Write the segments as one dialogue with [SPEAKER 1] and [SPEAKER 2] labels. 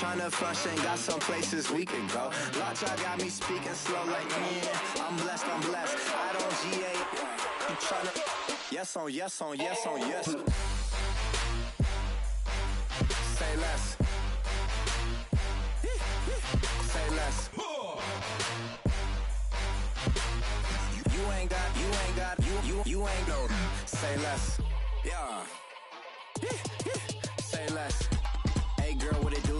[SPEAKER 1] trying to function, got some places we can go. Watch, I got me speaking slow like, yeah, I'm blessed, I don't GA. I'm trying to, yes on yes on yes on yes. Say less. Say less. You ain't no. Say less. Yeah. Say less. Hey girl, what it do?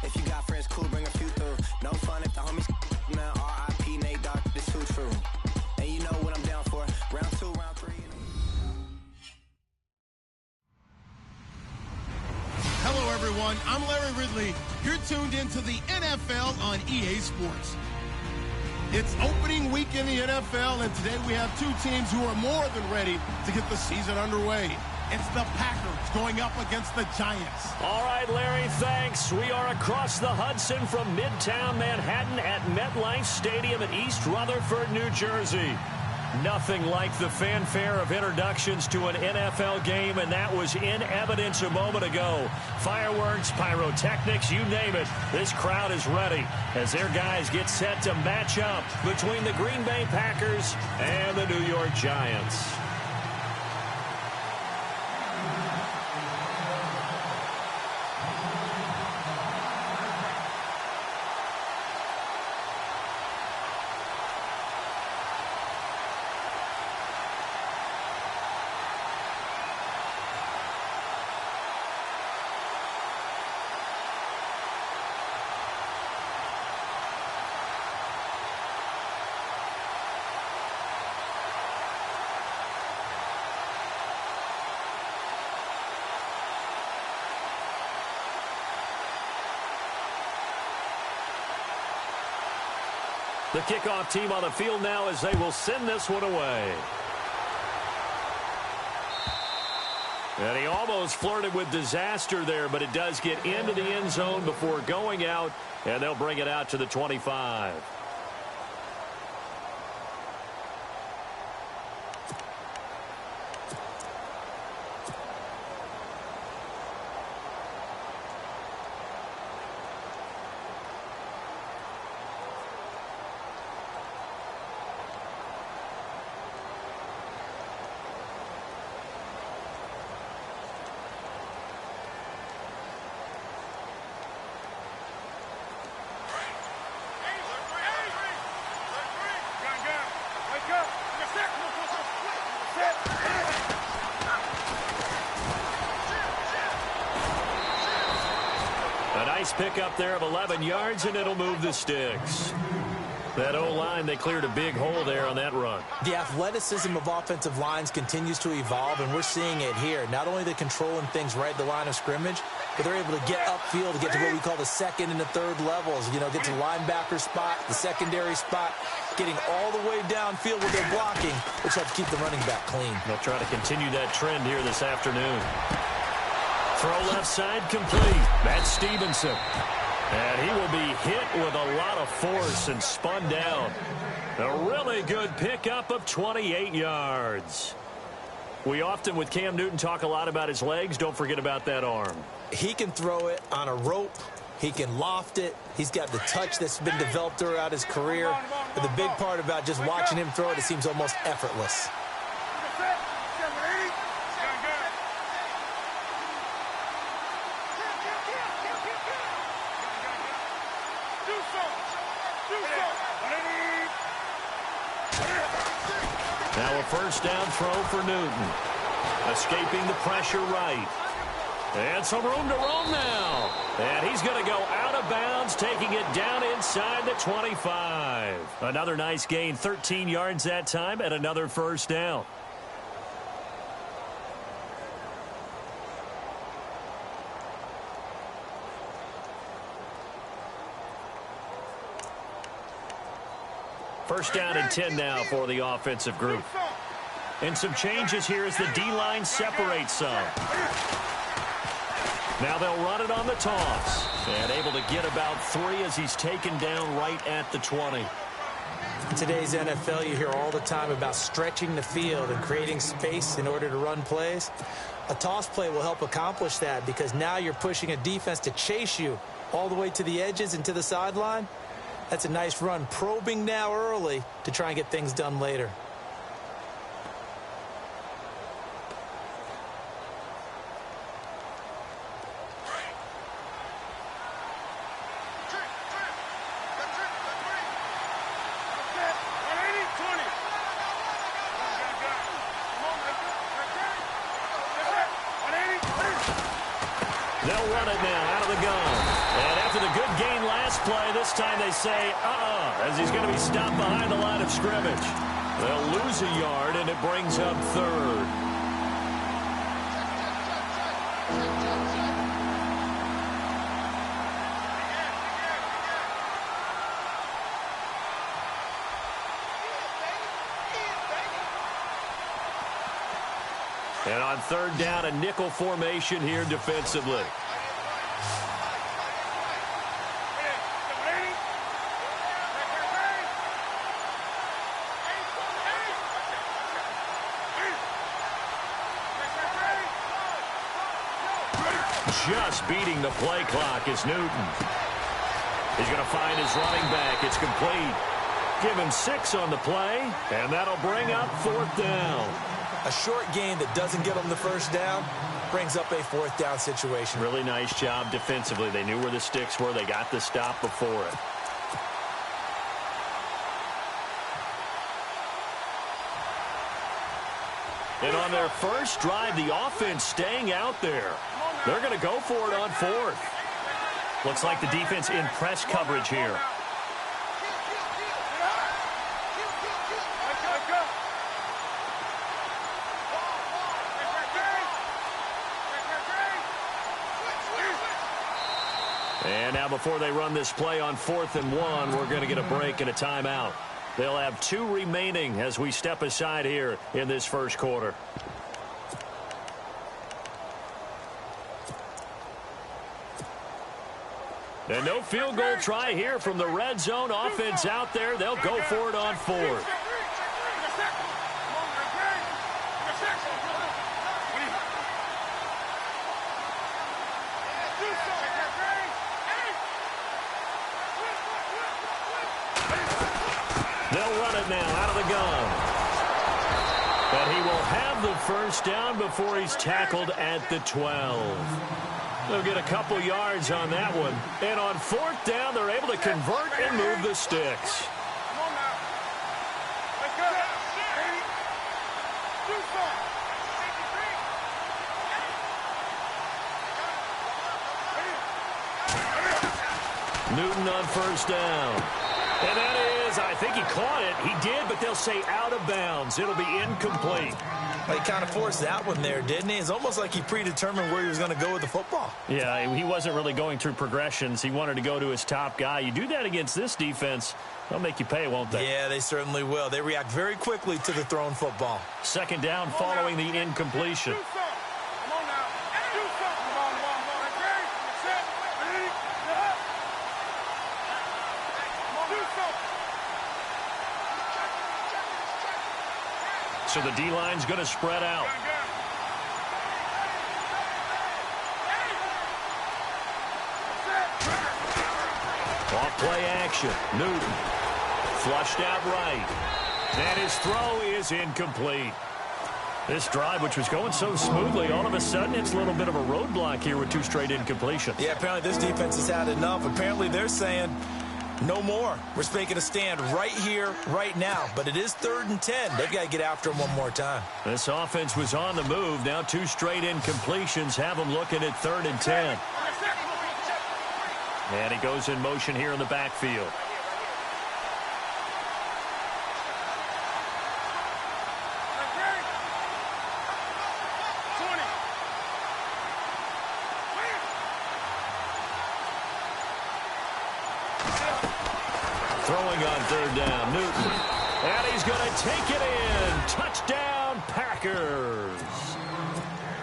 [SPEAKER 1] If you got friends, cool, bring a few through. No fun if the homies, man. R.I.P. Nate Dogg, this too true. And you know what I'm down for. Round 2, round 3.
[SPEAKER 2] Hello, everyone. I'm Larry Ridley. You're tuned into the NFL on EA Sports. It's opening week in the NFL, and today we have two teams who are more than ready to get the season underway. It's the Packers going up against the Giants.
[SPEAKER 3] All right, Larry, thanks. We are across the Hudson from Midtown Manhattan at MetLife Stadium in East Rutherford, New Jersey. Nothing like the fanfare of introductions to an NFL game, and that was in evidence a moment ago. Fireworks, pyrotechnics, you name it. This crowd is ready as their guys get set to match up between the Green Bay Packers and the New York Giants. The kickoff team on the field now as they will send this one away. And he almost flirted with disaster there, but it does get into the end zone before going out, and they'll bring it out to the 25. Pick up there of 11 yards, and it'll move the sticks. That O-line, they cleared a big hole there on that run.
[SPEAKER 4] The athleticism of offensive lines continues to evolve, and we're seeing it here. Not only they're controlling things right at the line of scrimmage, but they're able to get upfield to get to what we call the second and the third levels. You know, get to the linebacker spot, the secondary spot, getting all the way downfield where they're blocking, which helps keep the running back clean.
[SPEAKER 3] They'll try to continue that trend here this afternoon. Throw left side complete. That's Stevenson. And he will be hit with a lot of force and spun down. A really good pickup of 28 yards. We often, with Cam Newton, talk a lot about his legs. Don't forget about that arm.
[SPEAKER 4] He can throw it on a rope. He can loft it. He's got the touch that's been developed throughout his career. But the big part about just watching him throw it, it seems almost effortless.
[SPEAKER 3] Now a first down throw for Newton. Escaping the pressure right. And some room to roam now. And he's going to go out of bounds, taking it down inside the 25. Another nice gain, 13 yards that time, and another first down. First down and 10 now for the offensive group. And some changes here as the D-line separates some. Now they'll run it on the toss. And able to get about 3 as he's taken down right at the 20.
[SPEAKER 4] In today's NFL, you hear all the time about stretching the field and creating space in order to run plays. A toss play will help accomplish that because now you're pushing a defense to chase you all the way to the edges and to the sideline. That's a nice run, probing now early to try and get things done later.
[SPEAKER 3] They'll run it now out of the gun. And after the good gain last play, this time they say, as he's going to be stopped behind the line of scrimmage. They'll lose a yard, and it brings up third. And on third down, a nickel formation here defensively. Just beating the play clock is Newton. He's going to find his running back. It's complete. Give him 6 on the play, and that'll bring up fourth down.
[SPEAKER 4] A short gain that doesn't get them the first down brings up a fourth down situation.
[SPEAKER 3] Really nice job defensively. They knew where the sticks were. They got the stop before it. And on their first drive, the offense staying out there. They're going to go for it on fourth. Looks like the defense in press coverage here. And now before they run this play on 4th and 1, we're going to get a break and a timeout. They'll have 2 remaining as we step aside here in this first quarter. And no field goal try here from the red zone offense out there. They'll go for it on 4th. They'll run it now out of the gun. But he will have the first down before he's tackled at the 12. They'll get a couple yards on that one. And on 4th down, they're able to convert and move the sticks. Newton on first down. And that is, I think he caught it. He did, but they'll say out of bounds. It'll be incomplete.
[SPEAKER 4] Well, he kind of forced that one there, didn't he? It's almost like he predetermined where he was going to go with the football.
[SPEAKER 3] Yeah, he wasn't really going through progressions. He wanted to go to his top guy. You do that against this defense, they'll make you pay, won't they?
[SPEAKER 4] Yeah, they certainly will. They react very quickly to the thrown football.
[SPEAKER 3] Second down following the incompletion. So the D-line's going to spread out. Off play action. Newton. Flushed out right. And his throw is incomplete. This drive, which was going so smoothly, all of a sudden it's a little bit of a roadblock here with 2 straight incompletions.
[SPEAKER 4] Yeah, apparently this defense has had enough. Apparently they're saying, no more. We're making a stand right here, right now. But it is 3rd and 10. They've got to get after him one more time.
[SPEAKER 3] This offense was on the move. Now 2 straight incompletions have them looking at 3rd and 10. And he goes in motion here in the backfield. Throwing on 3rd down, Newton. And he's going to take it in. Touchdown, Packers.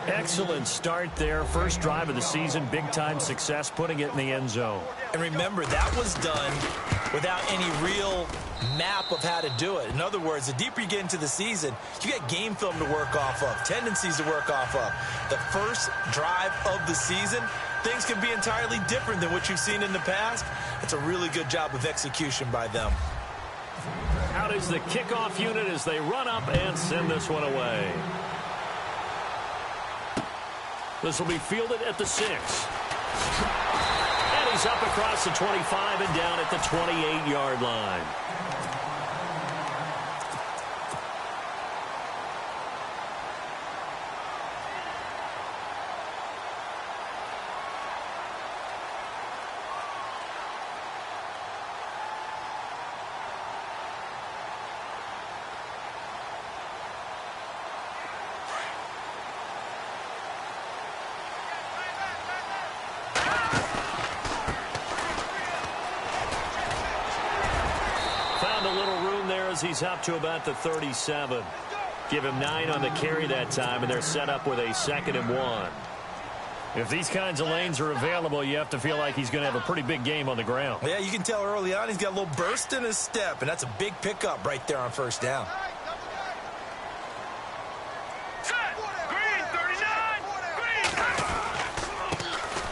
[SPEAKER 3] Excellent start there. First drive of the season. Big-time success, putting it in the end zone.
[SPEAKER 4] And remember, that was done without any real map of how to do it. In other words, the deeper you get into the season, you got game film to work off of, tendencies to work off of. The first drive of the season, things can be entirely different than what you've seen in the past. It's a really good job of execution by them.
[SPEAKER 3] Out is the kickoff unit as they run up and send this one away. This will be fielded at the 6. And he's up across the 25 and down at the 28-yard line. He's up to about the 37. Give him 9 on the carry that time, and they're set up with a 2nd and 1. If these kinds of lanes are available, you have to feel like he's going to have a pretty big game on the ground.
[SPEAKER 4] Yeah, you can tell early on he's got a little burst in his step, and that's a big pickup right there on first down.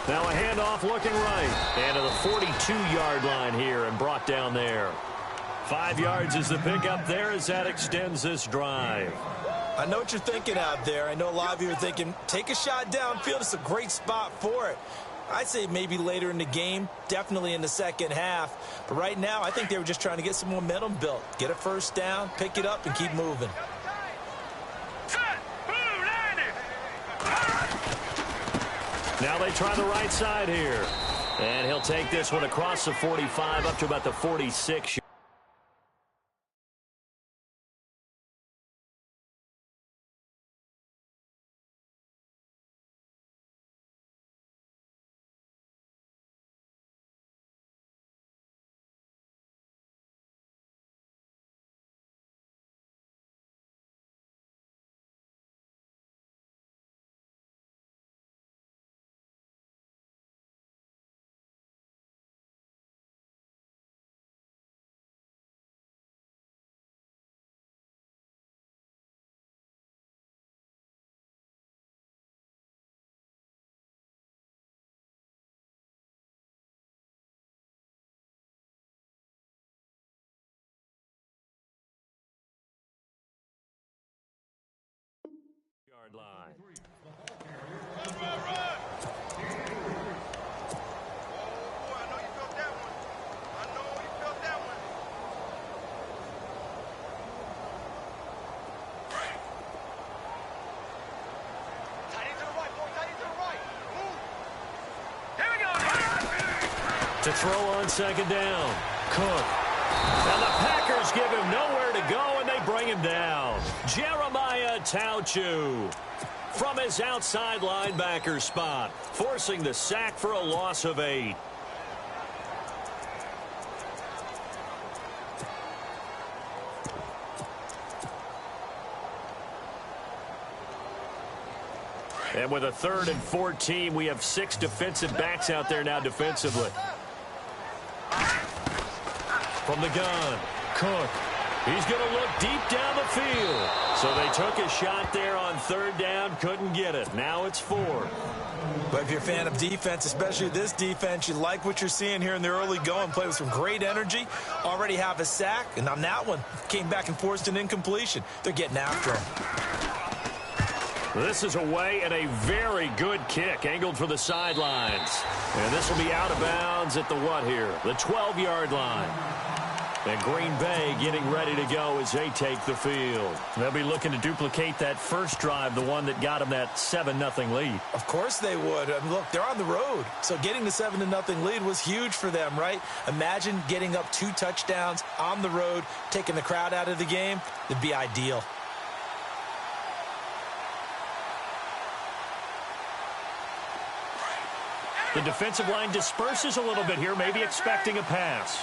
[SPEAKER 3] Now a handoff looking right. And to the 42-yard line here and brought down there. 5 yards is the pickup there as that extends this drive.
[SPEAKER 4] I know what you're thinking out there. I know a lot of you are thinking, take a shot downfield. It's a great spot for it. I'd say maybe later in the game, definitely in the second half. But right now, I think they were just trying to get some momentum built. Get a first down, pick it up, and keep moving.
[SPEAKER 3] Now they try the right side here. And he'll take this one across the 45 up to about the 46. Line. To throw on 2nd down. Cook. And the Packers give him nowhere to go, and they bring him down. Jeremiah Tauchu from his outside linebacker spot, forcing the sack for a loss of 8. And with a 3rd and 14, we have 6 defensive backs out there now defensively. From the gun, Cook. He's going to look deep down the field. So they took a shot there on 3rd down, couldn't get it. Now it's 4th.
[SPEAKER 4] But if you're a fan of defense, especially this defense, you like what you're seeing here in the early going. Play with some great energy. Already have a sack, and on that one, came back and forced an incompletion. They're getting after him.
[SPEAKER 3] This is away and a very good kick, angled for the sidelines. And this will be out of bounds at the what here? The 12-yard line. And Green Bay getting ready to go as they take the field. They'll be looking to duplicate that first drive, the one that got them that 7-0 lead.
[SPEAKER 4] Of course they would. I mean, look, they're on the road. So getting the 7-0 lead was huge for them, right? Imagine getting up 2 touchdowns on the road, taking the crowd out of the game. It'd be ideal.
[SPEAKER 3] The defensive line disperses a little bit here, maybe expecting a pass.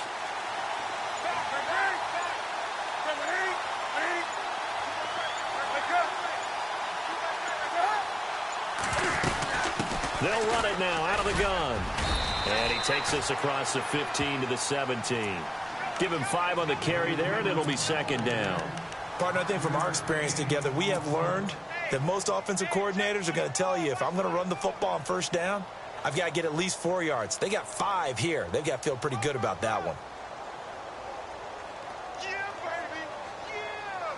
[SPEAKER 3] They'll run it now out of the gun. And he takes us across the 15 to the 17. Give him 5 on the carry there, and it'll be 2nd down.
[SPEAKER 4] Partner, I think from our experience together, we have learned that most offensive coordinators are going to tell you, if I'm going to run the football on first down, I've got to get at least 4 yards. They got 5 here. They've got to feel pretty good about that one.
[SPEAKER 2] Yeah, baby. Yeah.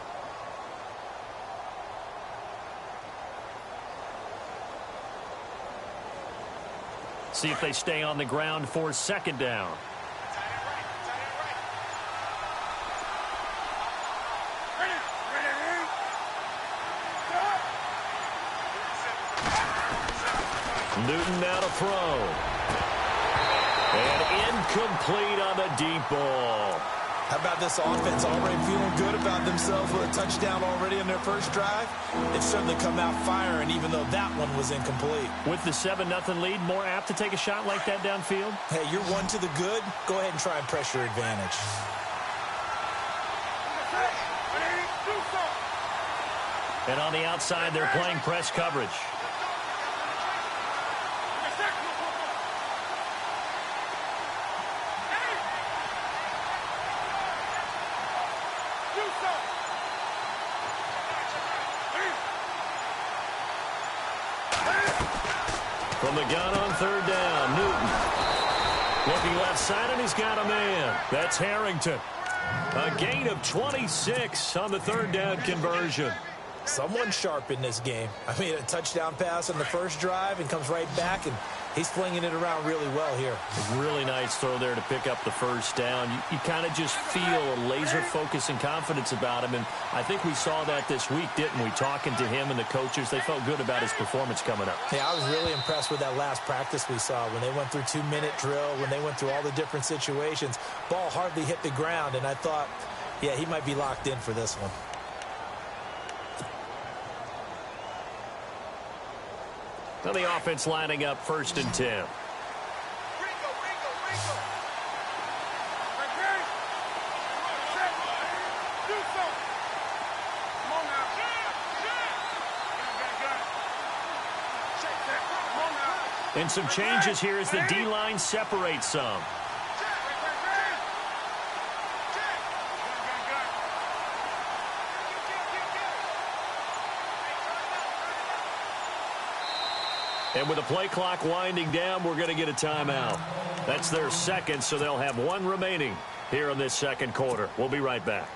[SPEAKER 3] See if they stay on the ground for second down. Newton now to throw. And incomplete on the deep ball.
[SPEAKER 4] How about this offense already feeling good about themselves with a touchdown already in their first drive? They've certainly come out firing, even though that one was incomplete.
[SPEAKER 3] With the 7-0 lead, more apt to take a shot like that downfield?
[SPEAKER 4] Hey, you're one to the good. Go ahead and try and press your advantage.
[SPEAKER 3] And on the outside, they're playing press coverage. From the gun on third down, Newton. Looking left side, and he's got a man. That's Harrington. A gain of 26 on the third down conversion.
[SPEAKER 4] Someone sharp in this game. I mean, a touchdown pass on the first drive and comes right back, and he's flinging it around really well here.
[SPEAKER 3] Really nice throw there to pick up the first down. You kind of just feel a laser focus and confidence about him, and I think we saw that this week, didn't we? Talking to him and the coaches, they felt good about his performance coming up.
[SPEAKER 4] Yeah, I was really impressed with that last practice we saw when they went through 2-minute drill, when they went through all the different situations. Ball hardly hit the ground, and I thought, yeah, he might be locked in for this one.
[SPEAKER 3] Now the offense lining up 1st and 10. And some changes here as the D-line separates some. And with the play clock winding down, we're going to get a timeout. That's their second, so they'll have one remaining here in this second quarter. We'll be right back.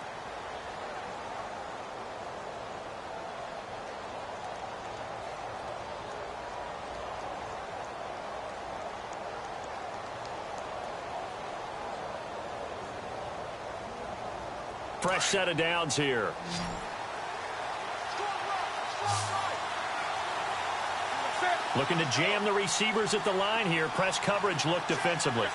[SPEAKER 3] Fresh set of downs here. Looking to jam the receivers at the line here. Press coverage look defensively.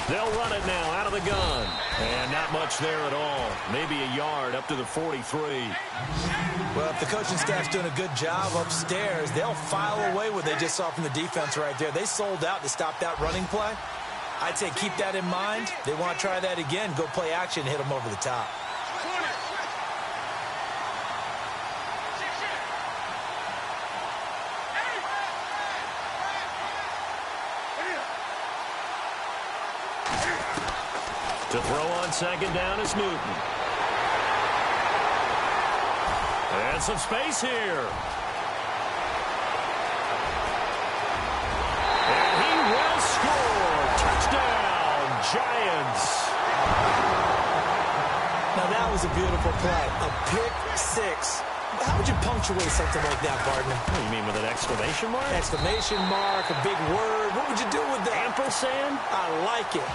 [SPEAKER 3] They'll run it now out of the gun. And not much there at all. Maybe a yard up to the 43.
[SPEAKER 4] Well, if the coaching staff's doing a good job upstairs, they'll file away what they just saw from the defense right there. They sold out to stop that running play. I'd say keep that in mind. They want to try that again. Go play action, hit them over the top.
[SPEAKER 3] To throw on second down is Newton. And some space here. And he will score. Touchdown, Giants.
[SPEAKER 4] Now that was a beautiful play. A pick six. How would you punctuate something like that, partner?
[SPEAKER 3] What do you mean, with an exclamation mark?
[SPEAKER 4] Exclamation mark, a big word. What would you do with that?
[SPEAKER 3] Ampersand?
[SPEAKER 4] I like it.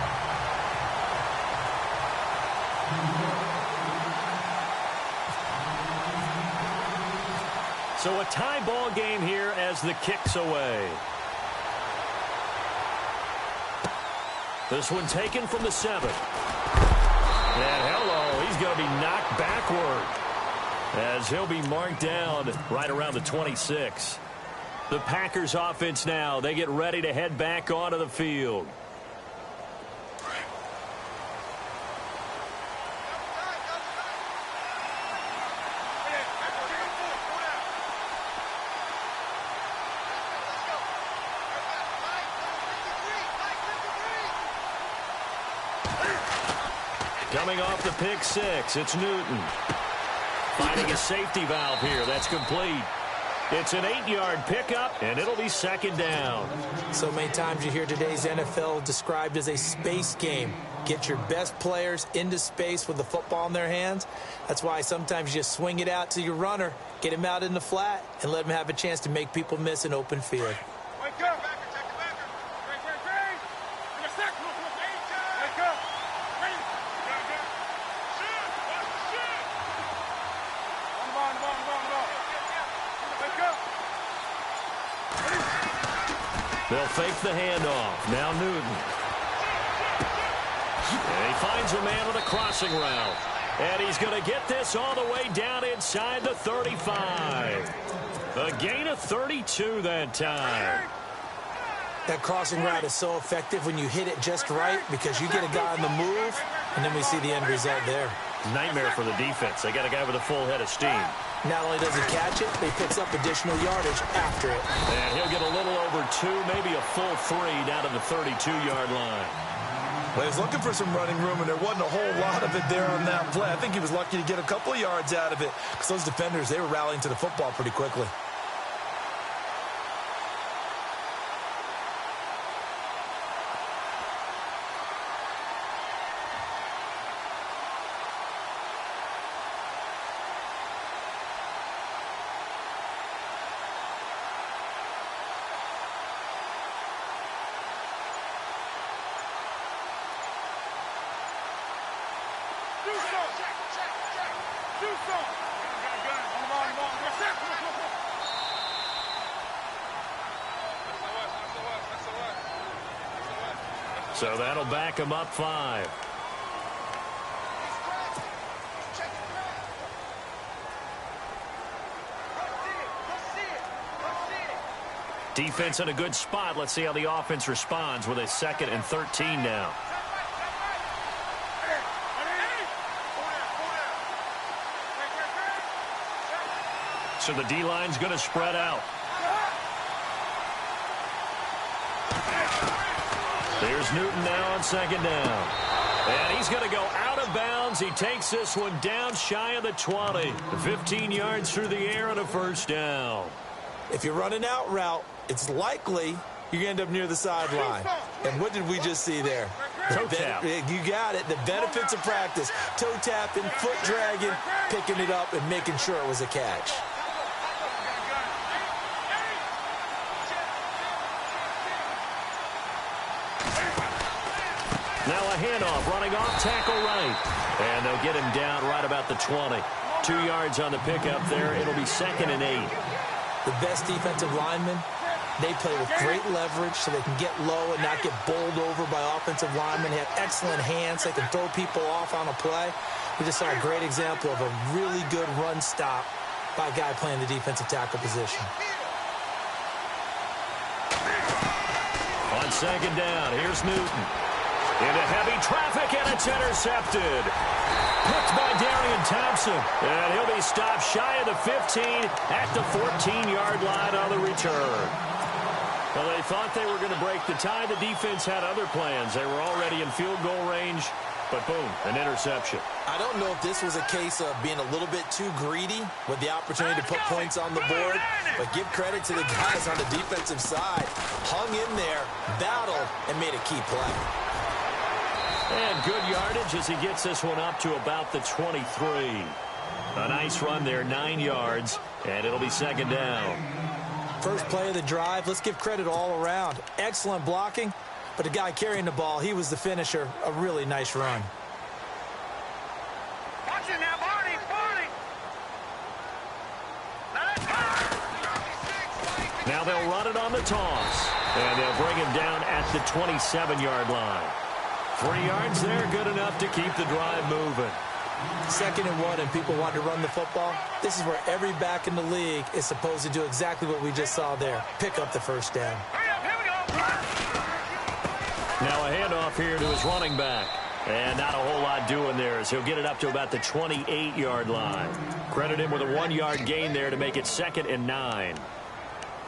[SPEAKER 3] So a tie ball game here as the kick's away. This one taken from the 7. And hello, he's going to be knocked backward as he'll be marked down right around the 26. The Packers offense now, they get ready to head back onto the field. Coming off the pick six, it's Newton. Finding a safety valve here. That's complete. It's an 8-yard pickup, and it'll be second down.
[SPEAKER 4] So many times you hear today's NFL described as a space game. Get your best players into space with the football in their hands. That's why sometimes you just swing it out to your runner, get him out in the flat, and let him have a chance to make people miss an open field.
[SPEAKER 5] Wake up!
[SPEAKER 3] They'll fake the handoff. Now Newton. And he finds a man with a crossing route. And he's going to get this all the way down inside the 35. A gain of 32 that time.
[SPEAKER 4] That crossing route is so effective when you hit it just right because you get a guy on the move, and then we see the end result there.
[SPEAKER 3] Nightmare for the defense. They got a guy with a full head of steam.
[SPEAKER 4] Not only does he catch it, but he picks up additional yardage after it.
[SPEAKER 3] And he'll get a little over 2, maybe a full 3 down to the 32-yard line.
[SPEAKER 6] Well, he was looking for some running room, and there wasn't a whole lot of it there on that play. I think he was lucky to get a couple of yards out of it because those defenders, they were rallying to the football pretty quickly.
[SPEAKER 3] So that'll back him up 5. Defense in a good spot. Let's see how the offense responds with a 2nd and 13 now. So the D-line's going to spread out. There's Newton now on 2nd down. And he's going to go out of bounds. He takes this one down shy of the 20. 15 yards through the air and a 1st down.
[SPEAKER 4] If you're running out route, it's likely you're going to end up near the sideline. And what did we just see there?
[SPEAKER 3] Toe tap.
[SPEAKER 4] You got it. The benefits of practice. Toe tapping, foot dragging, picking it up, and making sure it was a catch.
[SPEAKER 3] Now a handoff, running off tackle right. And they'll get him down right about the 20. 2 yards on the pickup there. It'll be 2nd and 8.
[SPEAKER 4] The best defensive linemen, they play with great leverage so they can get low and not get bowled over by offensive linemen. They have excellent hands. They can throw people off on a play. We just saw a great example of a really good run stop by a guy playing the defensive tackle position.
[SPEAKER 3] On 2nd down, here's Newton. Into heavy traffic, and it's intercepted. Picked by Darian Thompson. And he'll be stopped shy of the 15 at the 14-yard line on the return. Well, they thought they were going to break the tie. The defense had other plans. They were already in field goal range, but boom, an interception.
[SPEAKER 4] I don't know if this was a case of being a little bit too greedy with the opportunity to put points on the board, but give credit to the guys on the defensive side. Hung in there, battled, and made a key play.
[SPEAKER 3] And good yardage as he gets this one up to about the 23. A nice run there, 9 yards, and it'll be 2nd down.
[SPEAKER 4] First play of the drive, let's give credit all around. Excellent blocking, but the guy carrying the ball, he was the finisher. A really nice run.
[SPEAKER 5] Watch it now, Barney, Barney.
[SPEAKER 3] Now they'll run it on the toss, and they'll bring him down at the 27-yard line. 3 yards there, good enough to keep the drive moving.
[SPEAKER 4] 2nd and 1, and people want to run the football. This is where every back in the league is supposed to do exactly what we just saw there. Pick up the 1st down.
[SPEAKER 5] Here we go.
[SPEAKER 3] Now a handoff here to his running back. And not a whole lot doing there as he'll get it up to about the 28-yard line. Credit him with a 1-yard gain there to make it 2nd and 9.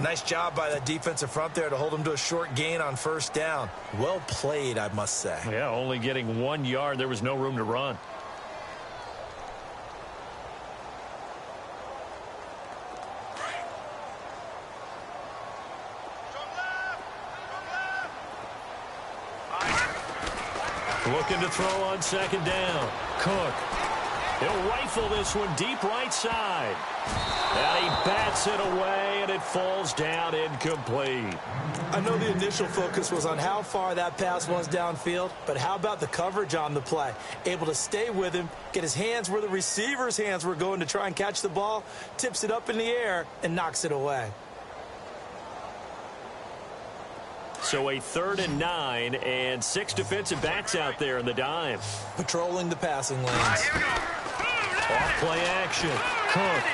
[SPEAKER 6] Nice job by that defensive front there to hold him to a short gain on 1st down.
[SPEAKER 4] Well played, I must say.
[SPEAKER 3] Yeah, only getting 1 yard. There was no room to run. Looking to throw on second down. Cook. He'll rifle this one deep right side. And he bats it away, and it falls down incomplete.
[SPEAKER 4] I know the initial focus was on how far that pass was downfield, but how about the coverage on the play? Able to stay with him, get his hands where the receiver's hands were going to try and catch the ball, tips it up in the air, and knocks it away.
[SPEAKER 3] So a 3rd and 9, and 6 defensive backs out there in the dime.
[SPEAKER 4] Patrolling the passing lanes.
[SPEAKER 3] Off play action. Cook.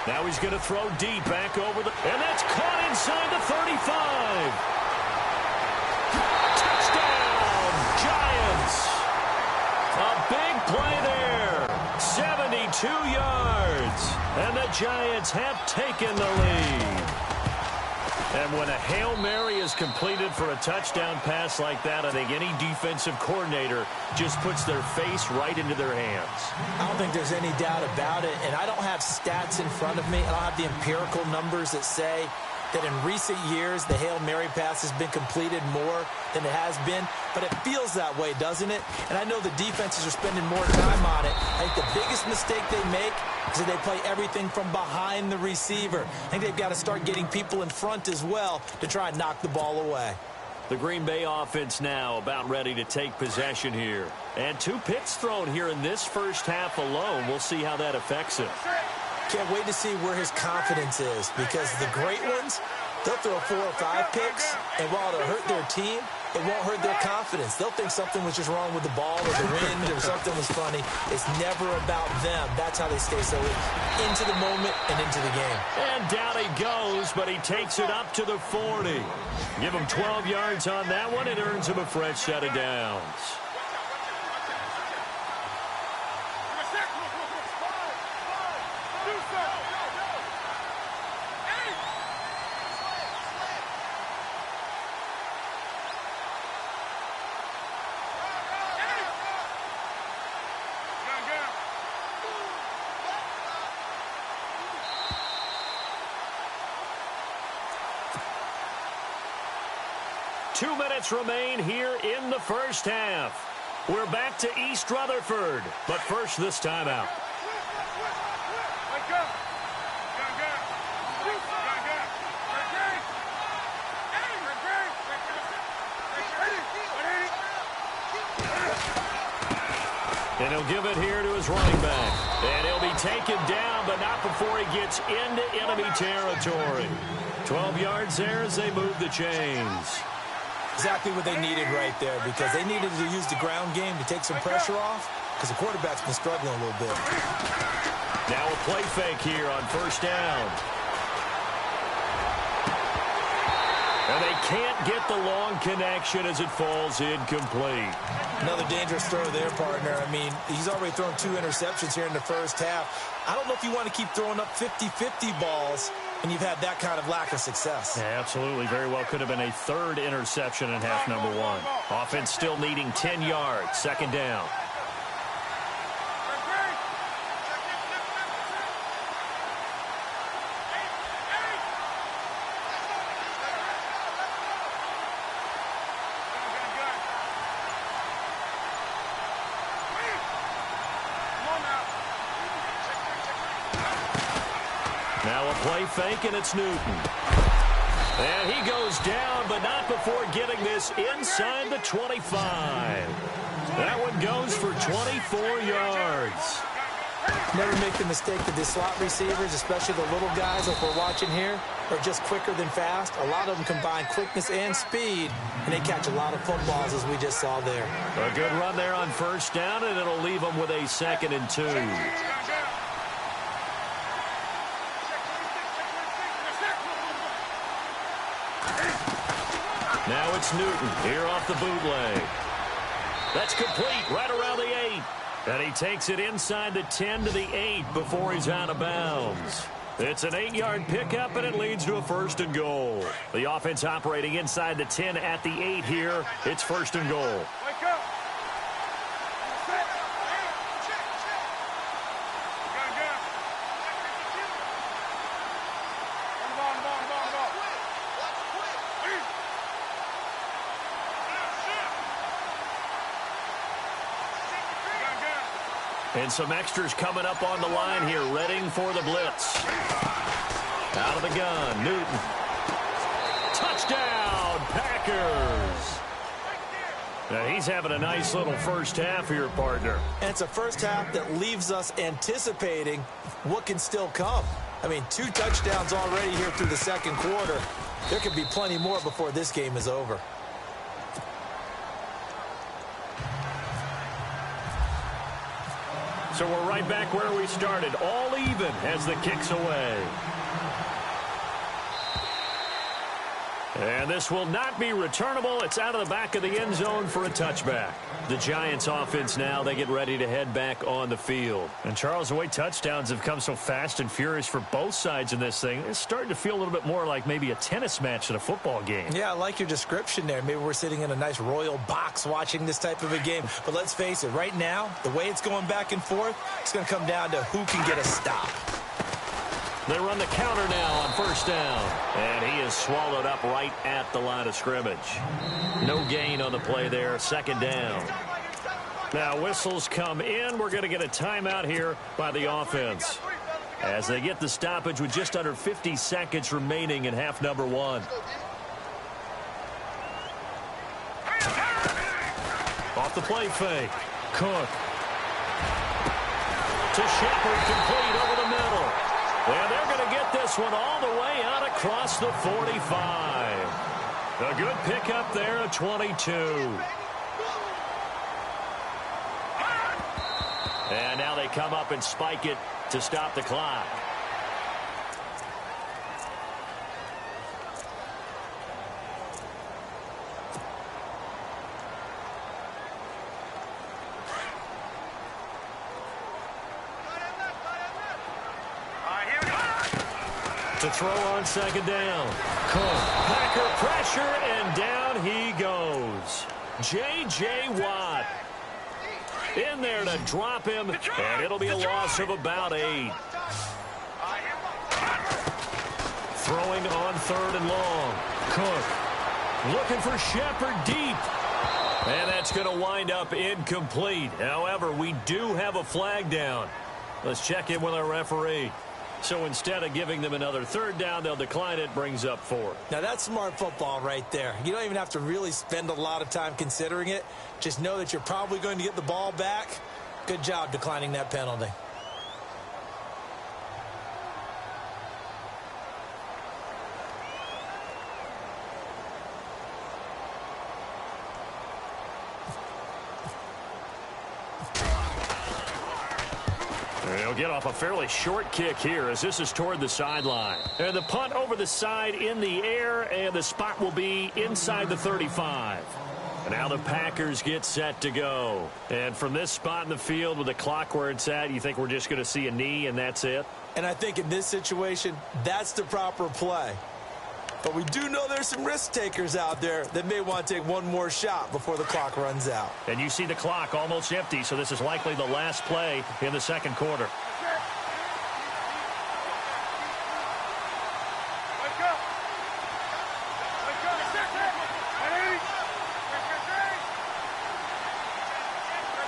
[SPEAKER 3] Now he's going to throw deep back over the... And that's caught inside the 35. Touchdown, Giants. A big play there. 72 yards. And the Giants have taken the lead. And when a Hail Mary is completed for a touchdown pass like that, I think any defensive coordinator just puts their face right into their hands.
[SPEAKER 4] I don't think there's any doubt about it, and I don't have stats in front of me. I don't have the empirical numbers that say that in recent years the Hail Mary pass has been completed more than it has been, but it feels that way, doesn't it? And I know the defenses are spending more time on it. I think the biggest mistake they make is that they play everything from behind the receiver. I think they've got to start getting people in front as well to try and knock the ball away.
[SPEAKER 3] The Green Bay offense now about ready to take possession here. And 2 picks thrown here in this first half alone. We'll see how that affects him.
[SPEAKER 4] Can't wait to see where his confidence is, because the great ones, they'll throw 4 or 5 picks, and while it'll hurt their team, it won't hurt their confidence. They'll think something was just wrong with the ball or the wind or something was funny. It's never about them. That's how they stay so into the moment and into the game.
[SPEAKER 3] And down he goes, but he takes it up to the 40. Give him 12 yards on that one. It earns him a fresh set of downs. Two minutes remain here in the first half. We're back to East Rutherford, but first this timeout. And he'll give it here to his running back. And he'll be taken down, but not before he gets into enemy territory. 12 yards there as they move the chains.
[SPEAKER 4] Exactly what they needed right there, because they needed to use the ground game to take some pressure off, because the quarterback's been struggling a little bit.
[SPEAKER 3] Now a play fake here on first down. And they can't get the long connection as it falls incomplete.
[SPEAKER 4] Another dangerous throw there, partner. I mean, he's already thrown 2 interceptions here in the first half. I don't know if you want to keep throwing up 50-50 balls when you've had that kind of lack of success.
[SPEAKER 3] Yeah, absolutely. Very well could have been a 3rd interception in half number 1. Offense still needing 10 yards. Second down. Now a play fake, and it's Newton. And he goes down, but not before getting this inside the 25. That one goes for 24 yards.
[SPEAKER 4] Never make the mistake that the slot receivers, especially the little guys like we're watching here, are just quicker than fast. A lot of them combine quickness and speed, and they catch a lot of footballs, as we just saw there.
[SPEAKER 3] A good run there on first down, and it'll leave them with a 2nd and 2. Now it's Newton here off the bootleg. That's complete right around the 8. And he takes it inside the 10 to the 8 before he's out of bounds. It's an 8-yard pickup, and it leads to a 1st and goal. The offense operating inside the 10 at the 8 here. It's 1st and goal. And some extras coming up on the line here, ready for the blitz. Out of the gun, Newton. Touchdown, Packers. Now he's having a nice little first half here, partner.
[SPEAKER 4] And it's a first half that leaves us anticipating what can still come. I mean, 2 touchdowns already here through the second quarter. There could be plenty more before this game is over.
[SPEAKER 3] So we're right back where we started, all even as the kick's away. And this will not be returnable. It's out of the back of the end zone for a touchback. The Giants offense now, they get ready to head back on the field. And Charles, the way touchdowns have come so fast and furious for both sides in this thing, it's starting to feel a little bit more like maybe a tennis match than a football game.
[SPEAKER 4] Yeah, I like your description there. Maybe we're sitting in a nice royal box watching this type of a game. But let's face it, right now, the way it's going back and forth, it's going to come down to who can get a stop.
[SPEAKER 3] They run the counter now on first down. And he is swallowed up right at the line of scrimmage. No gain on the play there. Second down. Now whistles come in. We're going to get a timeout here by the offense, as they get the stoppage with just under 50 seconds remaining in half number 1. Off the play fake. Cook. To Shepard, complete over the middle. And they're going to get this one all the way out across the 45. A good pickup there at 22. And now they come up and spike it to stop the clock. To throw on second down. Packer pressure, and down he goes. J.J. Watt in there to drop him, and it'll be a loss of about 8. Throwing on third and long. Cook looking for Shepard deep. And that's going to wind up incomplete. However, we do have a flag down. Let's check in with our referee. So instead of giving them another third down, they'll decline it, brings up 4.
[SPEAKER 4] Now, that's smart football right there. You don't even have to really spend a lot of time considering it. Just know that you're probably going to get the ball back. Good job declining that penalty.
[SPEAKER 3] They'll get off a fairly short kick here as this is toward the sideline. And the punt over the side in the air, and the spot will be inside the 35. And now the Packers get set to go. And from this spot in the field with the clock where it's at, you think we're just going to see a knee and that's it?
[SPEAKER 4] And I think in this situation, that's the proper play. But we do know there's some risk takers out there that may want to take one more shot before the clock runs out.
[SPEAKER 3] And you see the clock almost empty, so this is likely the last play in the second quarter.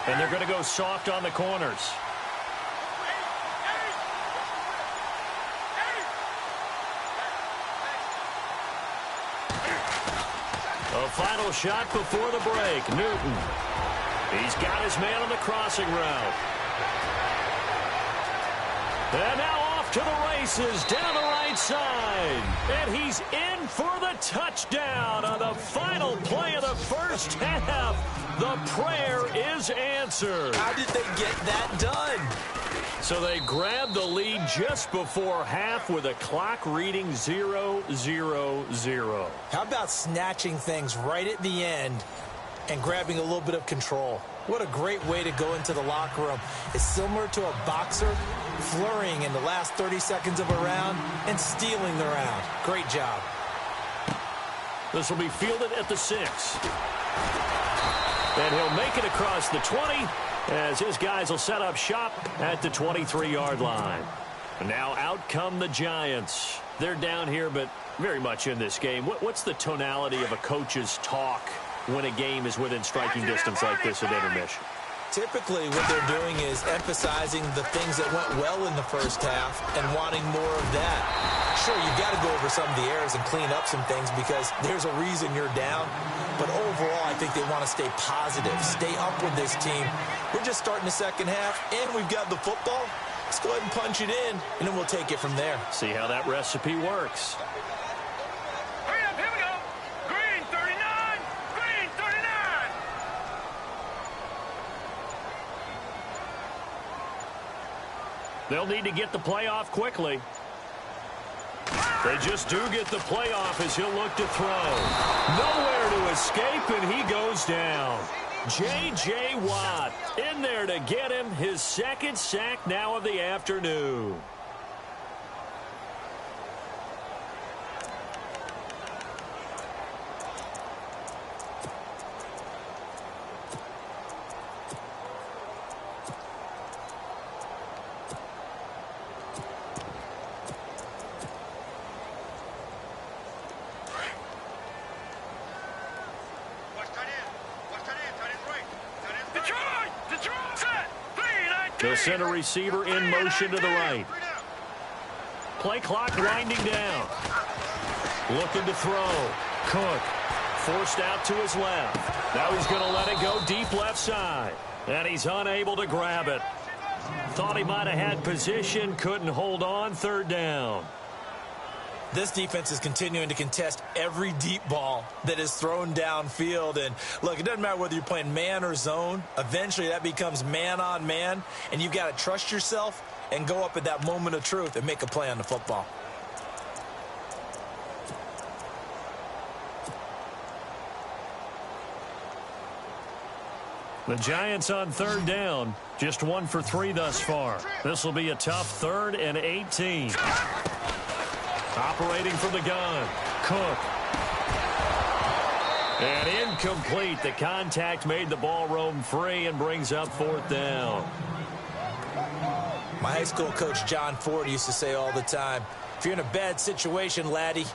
[SPEAKER 3] And they're going to go soft on the corners. A final shot before the break. Newton. He's got his man on the crossing route. And now off to the races down the right side. And he's in for the touchdown on the final play of the first half. The prayer is answered.
[SPEAKER 4] How did they get that done?
[SPEAKER 3] So they grabbed the lead just before half with a clock reading 0-0-0.
[SPEAKER 4] How about snatching things right at the end and grabbing a little bit of control? What a great way to go into the locker room. It's similar to a boxer flurrying in the last 30 seconds of a round and stealing the round. Great job.
[SPEAKER 3] This will be fielded at the 6. And he'll make it across the 20 as his guys will set up shop at the 23-yard line. And now out come the Giants. They're down here, but very much in this game. What's the tonality of a coach's talk when a game is within striking distance like this at intermission?
[SPEAKER 4] Typically, what they're doing is emphasizing the things that went well in the first half and wanting more of that. Sure, you've got to go over some of the errors and clean up some things because there's a reason you're down. But overall, I think they want to stay positive, stay up with this team. We're just starting the second half, and we've got the football. Let's go ahead and punch it in, and then we'll take it from there.
[SPEAKER 3] See how that recipe works.
[SPEAKER 5] Hurry up, here we go. Green 39, green 39.
[SPEAKER 3] They'll need to get the play off quickly. They just do get the playoff as he'll look to throw. Nowhere to escape, and he goes down. J.J. Watt in there to get him his second sack now of the afternoon. They'll send a receiver in motion to the right. Play clock winding down. Looking to throw. Cook forced out to his left. Now he's going to let it go deep left side. And he's unable to grab it. Thought he might have had position. Couldn't hold on. Third down.
[SPEAKER 4] This defense is continuing to contest every deep ball that is thrown downfield. And, look, it doesn't matter whether you're playing man or zone. Eventually, that becomes man on man. And you've got to trust yourself and go up at that moment of truth and make a play on the football.
[SPEAKER 3] The Giants on third down. Just 1 for 3 thus far. This will be a tough 3rd and 18. Operating from the gun. Cook. And incomplete. The contact made the ball roam free and brings up 4th down.
[SPEAKER 4] My high school coach, John Ford, used to say all the time, if you're in a bad situation, laddie,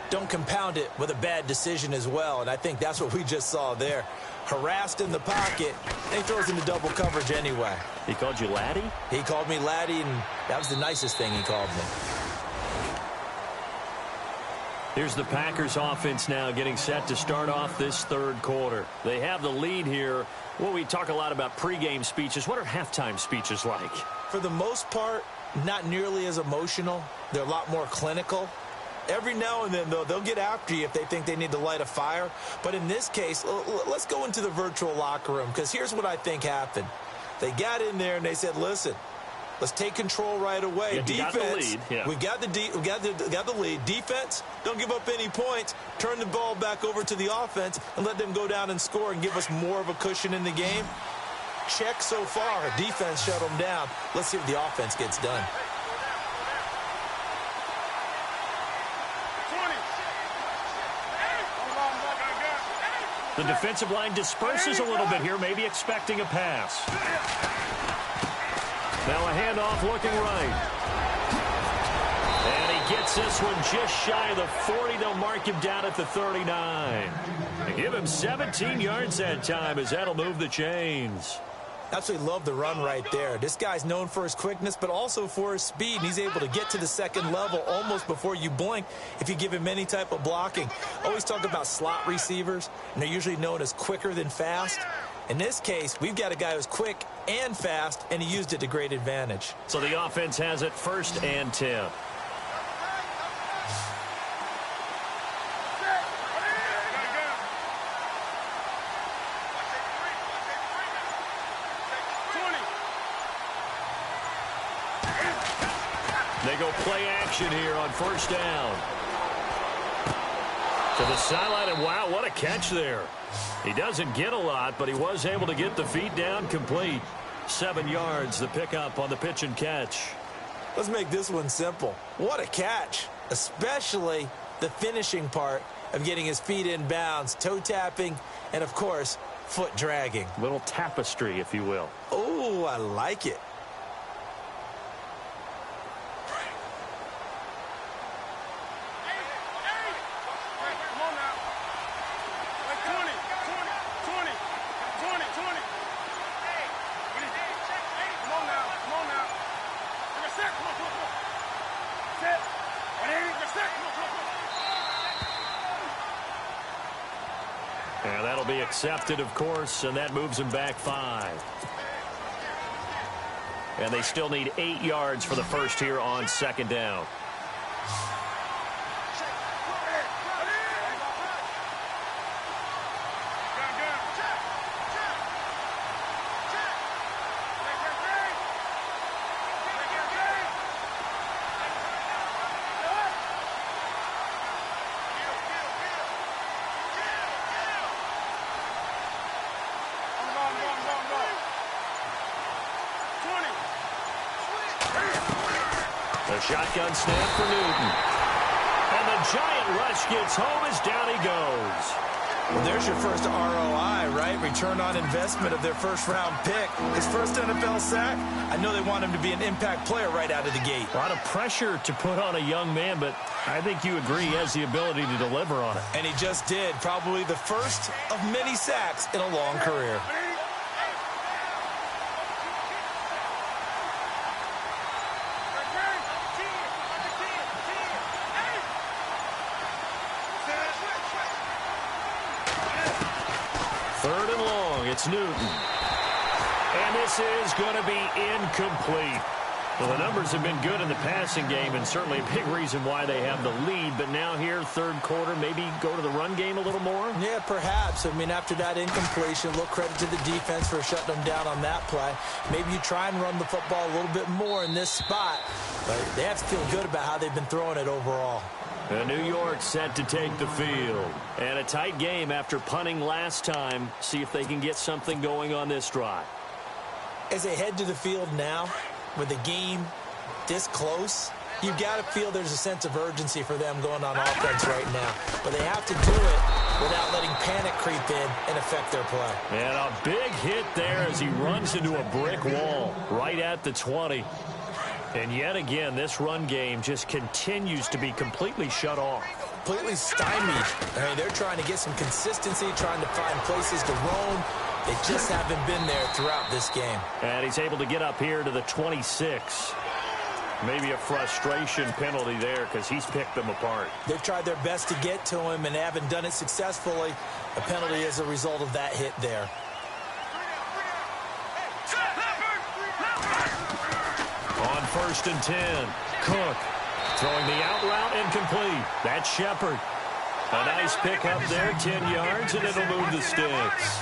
[SPEAKER 4] don't compound it with a bad decision as well. And I think that's what we just saw there. Harassed in the pocket, and he throws into double coverage anyway.
[SPEAKER 3] He called you laddie?
[SPEAKER 4] He called me laddie, and that was the nicest thing he called me.
[SPEAKER 3] Here's the Packers offense now getting set to start off this 3rd quarter. They have the lead here. Well, we talk a lot about pregame speeches. What are halftime speeches like?
[SPEAKER 4] For the most part, not nearly as emotional. They're a lot more clinical. Every now and then, though, they'll get after you if they think they need to light a fire. But in this case, let's go into the virtual locker room, because here's what I think happened. They got in there and they said, listen, let's take control right away.
[SPEAKER 3] Yeah,
[SPEAKER 4] defense,
[SPEAKER 3] got the lead. Yeah.
[SPEAKER 4] we got the lead. Defense, don't give up any points. Turn the ball back over to the offense and let them go down and score and give us more of a cushion in the game. Check so far. Defense shut them down. Let's see what the offense gets done.
[SPEAKER 3] The defensive line disperses a little bit here, maybe expecting a pass. Now a handoff looking right. And he gets this one just shy of the 40. They'll mark him down at the 39. They give him 17 yards that time as that'll move the chains.
[SPEAKER 4] Absolutely love the run right there. This guy's known for his quickness, but also for his speed. And he's able to get to the second level almost before you blink if you give him any type of blocking. Always talk about slot receivers, and they're usually known as quicker than fast. In this case, we've got a guy who's quick and fast, and he used it to great advantage.
[SPEAKER 3] So the offense has it 1st and 10. They go play action here on 1st down. To the sideline, and wow, what a catch there. He doesn't get a lot, but he was able to get the feet down complete. 7 yards, the pickup on the pitch and catch.
[SPEAKER 4] Let's make this one simple. What a catch, especially the finishing part of getting his feet in bounds, toe tapping, and, of course, foot dragging.
[SPEAKER 3] Little tapestry, if you will.
[SPEAKER 4] Oh, I like it.
[SPEAKER 3] And that'll be accepted, of course, and that moves them back 5. And they still need 8 yards for the first here on second down.
[SPEAKER 7] Shotgun snap for Newton. And the giant rush gets home as down he goes.
[SPEAKER 6] Well, there's your first ROI, right? Return on investment of their first-round pick. His first NFL sack. I know they want him to be an impact player right out of the gate.
[SPEAKER 3] A lot of pressure to put on a young man, but I think you agree he has the ability to deliver on it.
[SPEAKER 6] And he just did. Probably the first of many sacks in a long career.
[SPEAKER 3] Third and long, it's Newton. And this is going to be incomplete. Well, the numbers have been good in the passing game, and certainly a big reason why they have the lead. But now here, third quarter, maybe go to the run game a little more?
[SPEAKER 4] Yeah, perhaps. I mean, after that incompletion, a little credit to the defense for shutting them down on that play. Maybe you try and run the football a little bit more in this spot. But they have to feel good about how they've been throwing it overall.
[SPEAKER 3] And New York set to take the field. And a tight game after punting last time. See if they can get something going on this drive.
[SPEAKER 4] As they head to the field now, with the game this close, you've got to feel there's a sense of urgency for them going on offense right now. But they have to do it without letting panic creep in and affect their play.
[SPEAKER 3] And a big hit there as he runs into a brick wall right at the 20. And yet again, this run game just continues to be completely shut off.
[SPEAKER 4] Completely stymied. I mean, they're trying to get some consistency, trying to find places to roam. They just haven't been there throughout this game.
[SPEAKER 3] And he's able to get up here to the 26. Maybe a frustration penalty there because he's picked them apart.
[SPEAKER 4] They've tried their best to get to him and haven't done it successfully. A penalty as a result of that hit there.
[SPEAKER 3] On 1st and 10, Cook throwing the out route incomplete. That's Shepard. A nice pick up there, 10 yards, and it'll move the sticks.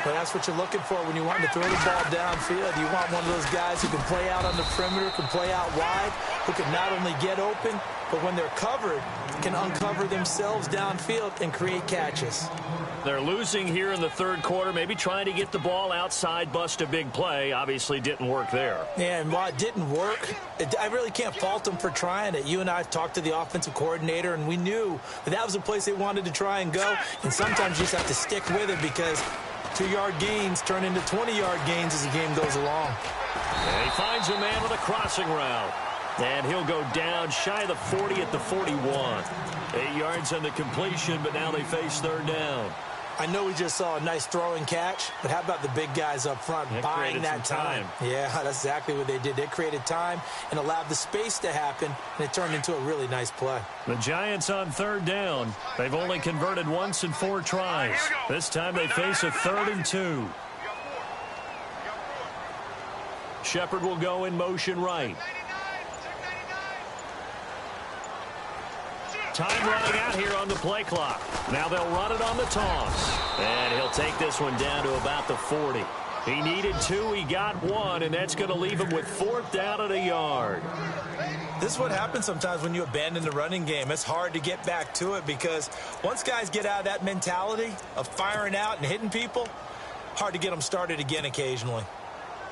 [SPEAKER 4] But that's what you're looking for when you want to throw the ball downfield. You want one of those guys who can play out on the perimeter, can play out wide, who can not only get open, but when they're covered, can uncover themselves downfield and create catches.
[SPEAKER 3] They're losing here in the third quarter, maybe trying to get the ball outside, bust a big play. Obviously didn't work there.
[SPEAKER 4] Yeah, and while it didn't work, I really can't fault them for trying it. You and I have talked to the offensive coordinator, and we knew that was a place they wanted to try and go. And sometimes you just have to stick with it because 2-yard gains turn into 20-yard gains as the game goes along.
[SPEAKER 3] And he finds a man with a crossing route. And he'll go down shy of the 40 at the 41. 8 yards on the completion, but now they face third down.
[SPEAKER 4] I know we just saw a nice throwing catch, but how about the big guys up front buying that time? Yeah, that's exactly what they did. They created time and allowed the space to happen, and it turned into a really nice play.
[SPEAKER 3] The Giants on third down. They've only converted once in 4 tries. This time they face a 3rd and 2. Shepard will go in motion right. Time running out here on the play clock. Now they'll run it on the toss. And he'll take this one down to about the 40. He needed 2, he got 1, and that's going to leave him with 4th down at a yard.
[SPEAKER 6] This is what happens sometimes when you abandon the running game. It's hard to get back to it because once guys get out of that mentality of firing out and hitting people, hard to get them started again occasionally.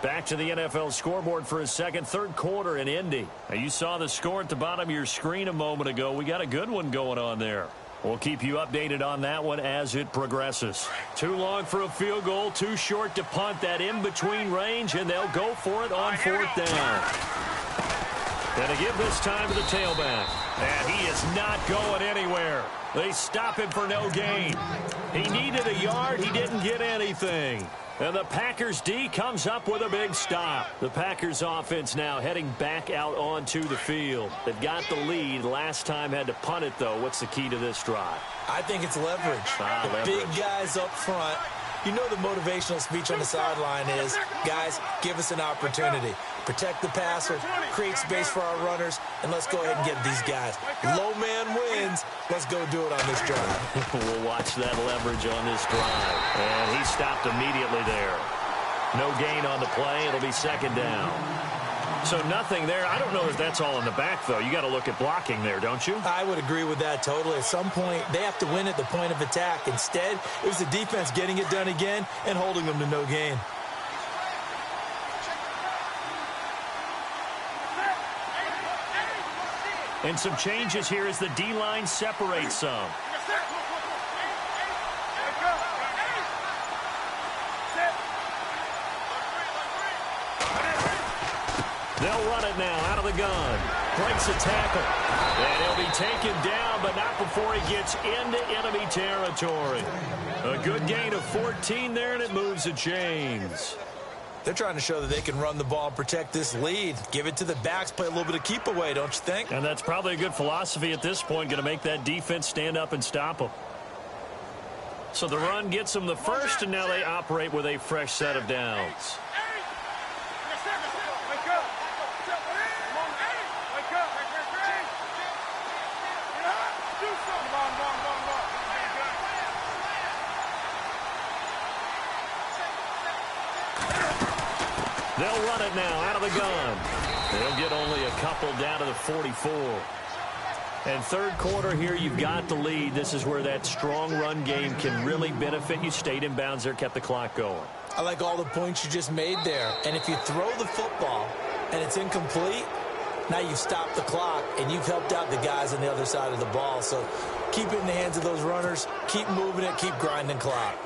[SPEAKER 3] Back to the NFL scoreboard for a second, third quarter in Indy. Now, you saw the score at the bottom of your screen a moment ago. We got a good one going on there. We'll keep you updated on that one as it progresses. Too long for a field goal, too short to punt. That in-between range, and they'll go for it on 4th down. And to give this time to the tailback. And he is not going anywhere. They stop him for no gain. He needed a yard. He didn't get anything. And the Packers D comes up with a big stop. The Packers offense now heading back out onto the field. They've got the lead. Last time had to punt it, though. What's the key to this drive?
[SPEAKER 6] I think it's leverage. The big guys up front. You know the motivational speech on the sideline is, guys, give us an opportunity. Protect the passer, create space for our runners, and let's go ahead and get these guys. Low man wins. Let's go do it on this drive.
[SPEAKER 3] We'll watch that leverage on this drive. And he stopped immediately there. No gain on the play. It'll be second down. So nothing there. I don't know if that's all in the back, though. You got to look at blocking there, don't you?
[SPEAKER 6] I would agree with that totally. At some point, they have to win at the point of attack. Instead, it was the defense getting it done again and holding them to no gain.
[SPEAKER 3] And some changes here as the D-line separates some. They'll run it now out of the gun. Breaks a tackle. And he'll be taken down, but not before he gets into enemy territory. A good gain of 14 there, and it moves the chains.
[SPEAKER 6] They're trying to show that they can run the ball and protect this lead. Give it to the backs, play a little bit of keep away, don't you think?
[SPEAKER 3] And that's probably a good philosophy at this point, going to make that defense stand up and stop them. So the run gets them the first, and now they operate with a fresh set of downs. They'll run it now out of the gun. They'll get only a couple down to the 44. And third quarter here, you've got the lead. This is where that strong run game can really benefit you. Stayed in bounds there, kept the clock going.
[SPEAKER 6] I like all the points you just made there. And if you throw the football and it's incomplete, now you've stopped the clock and you've helped out the guys on the other side of the ball. So keep it in the hands of those runners. Keep moving it. Keep grinding clock.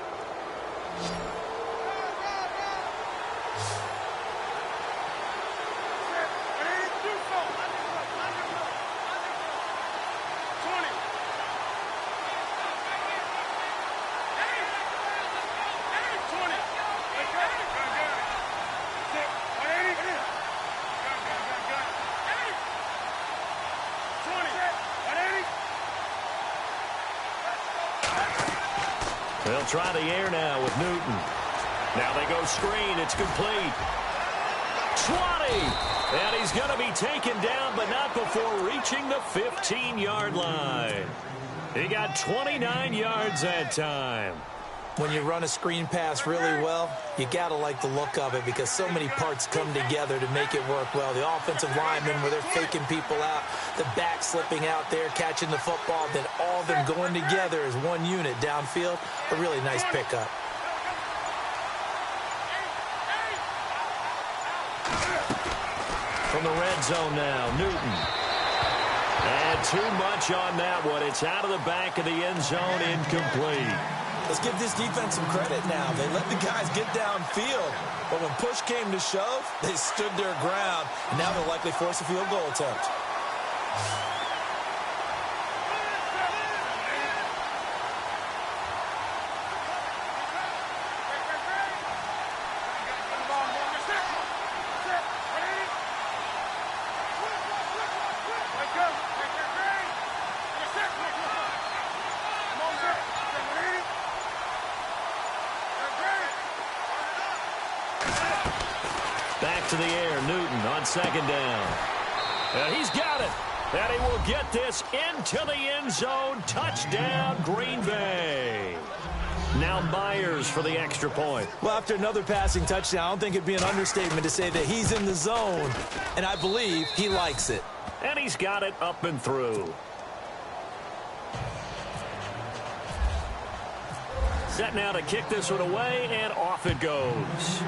[SPEAKER 3] They'll try the air now with Newton. Now they go screen. It's complete. 20. And he's going to be taken down, but not before reaching the 15-yard line. He got 29 yards that time.
[SPEAKER 6] When you run a screen pass really well, you got to like the look of it because so many parts come together to make it work well. The offensive linemen where they're faking people out, the back slipping out there, catching the football, then all of them going together as one unit downfield. A really nice pickup.
[SPEAKER 3] From the red zone now, Newton. And too much on that one. It's out of the back of the end zone, incomplete.
[SPEAKER 6] Let's give this defense some credit now. They let the guys get downfield, but when push came to shove, they stood their ground, and now they'll likely force a field goal attempt.
[SPEAKER 3] Back to the air, Newton on second down. And he's got it. And he will get this into the end zone. Touchdown, Green Bay. Now Myers for the extra point.
[SPEAKER 6] Well, after another passing touchdown, I don't think it'd be an understatement to say that he's in the zone, and I believe he likes it.
[SPEAKER 3] And he's got it up and through. Set now to kick this one away, and off it goes.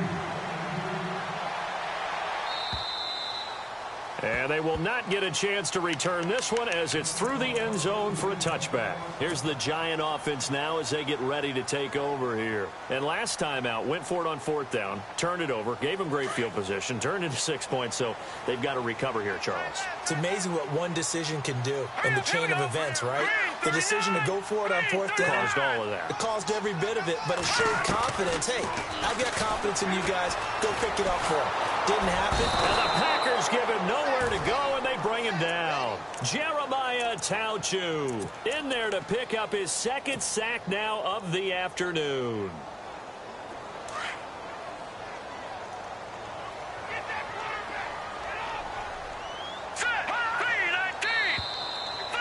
[SPEAKER 3] And they will not get a chance to return this one as it's through the end zone for a touchback. Here's the Giant offense now as they get ready to take over here. And last time out, went for it on 4th down, turned it over, gave them great field position, turned into 6 points, so they've got to recover here, Charles.
[SPEAKER 4] It's amazing what one decision can do in the chain of events, right? The decision to go for it on 4th down.
[SPEAKER 3] Caused all of that.
[SPEAKER 4] It caused every bit of it, but it showed confidence. Hey, I've got confidence in you guys. Go pick it up for him. Didn't happen.
[SPEAKER 3] And the Packers give him nowhere to go, and they bring him down. Jeremiah Tauchu in there to pick up his 2nd sack now of the afternoon.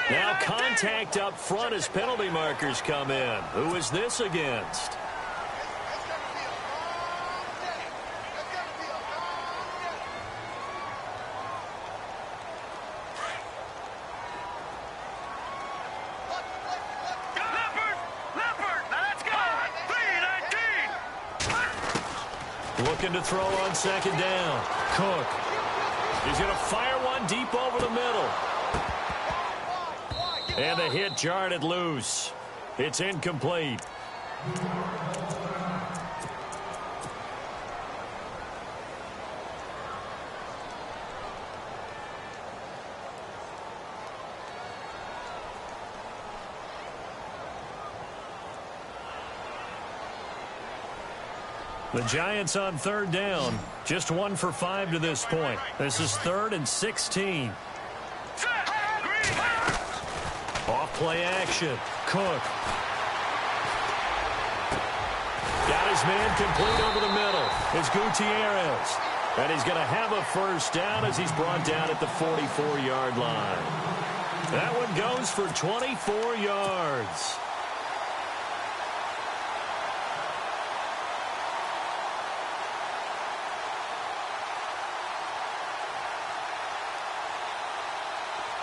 [SPEAKER 3] Now contact up front as penalty markers come in. Who is this against? Looking to throw on 2nd down. Cook. He's going to fire one deep over the middle. And the hit jarred it loose. It's incomplete. The Giants on 3rd down. Just 1 for 5 to this point. This is 3rd and 16. Off play action. Cook. Got his man complete over the middle. It's Gutierrez. And he's going to have a 1st down as he's brought down at the 44-yard line. That one goes for 24 yards.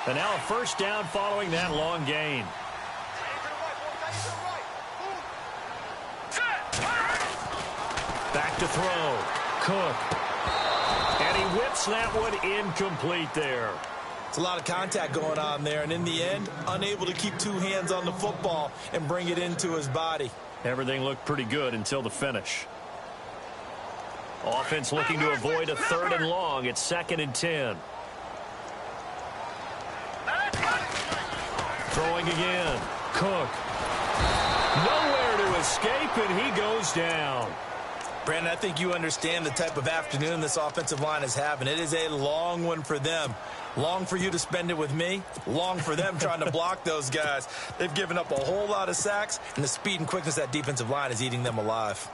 [SPEAKER 3] And now a 1st down following that long gain. Back to throw. Cook. And he whips that one incomplete there.
[SPEAKER 4] It's a lot of contact going on there, and in the end, unable to keep 2 hands on the football and bring it into his body.
[SPEAKER 3] Everything looked pretty good until the finish. Offense looking to avoid a 3rd and long. It's 2nd and 10. Throwing again. Cook. Nowhere to escape, and he goes down.
[SPEAKER 4] Brandon, I think you understand the type of afternoon this offensive line is having. It is a long one for them. Long for you to spend it with me. Long for them trying to block those guys. They've given up a whole lot of sacks, and the speed and quickness of that defensive line is eating them alive.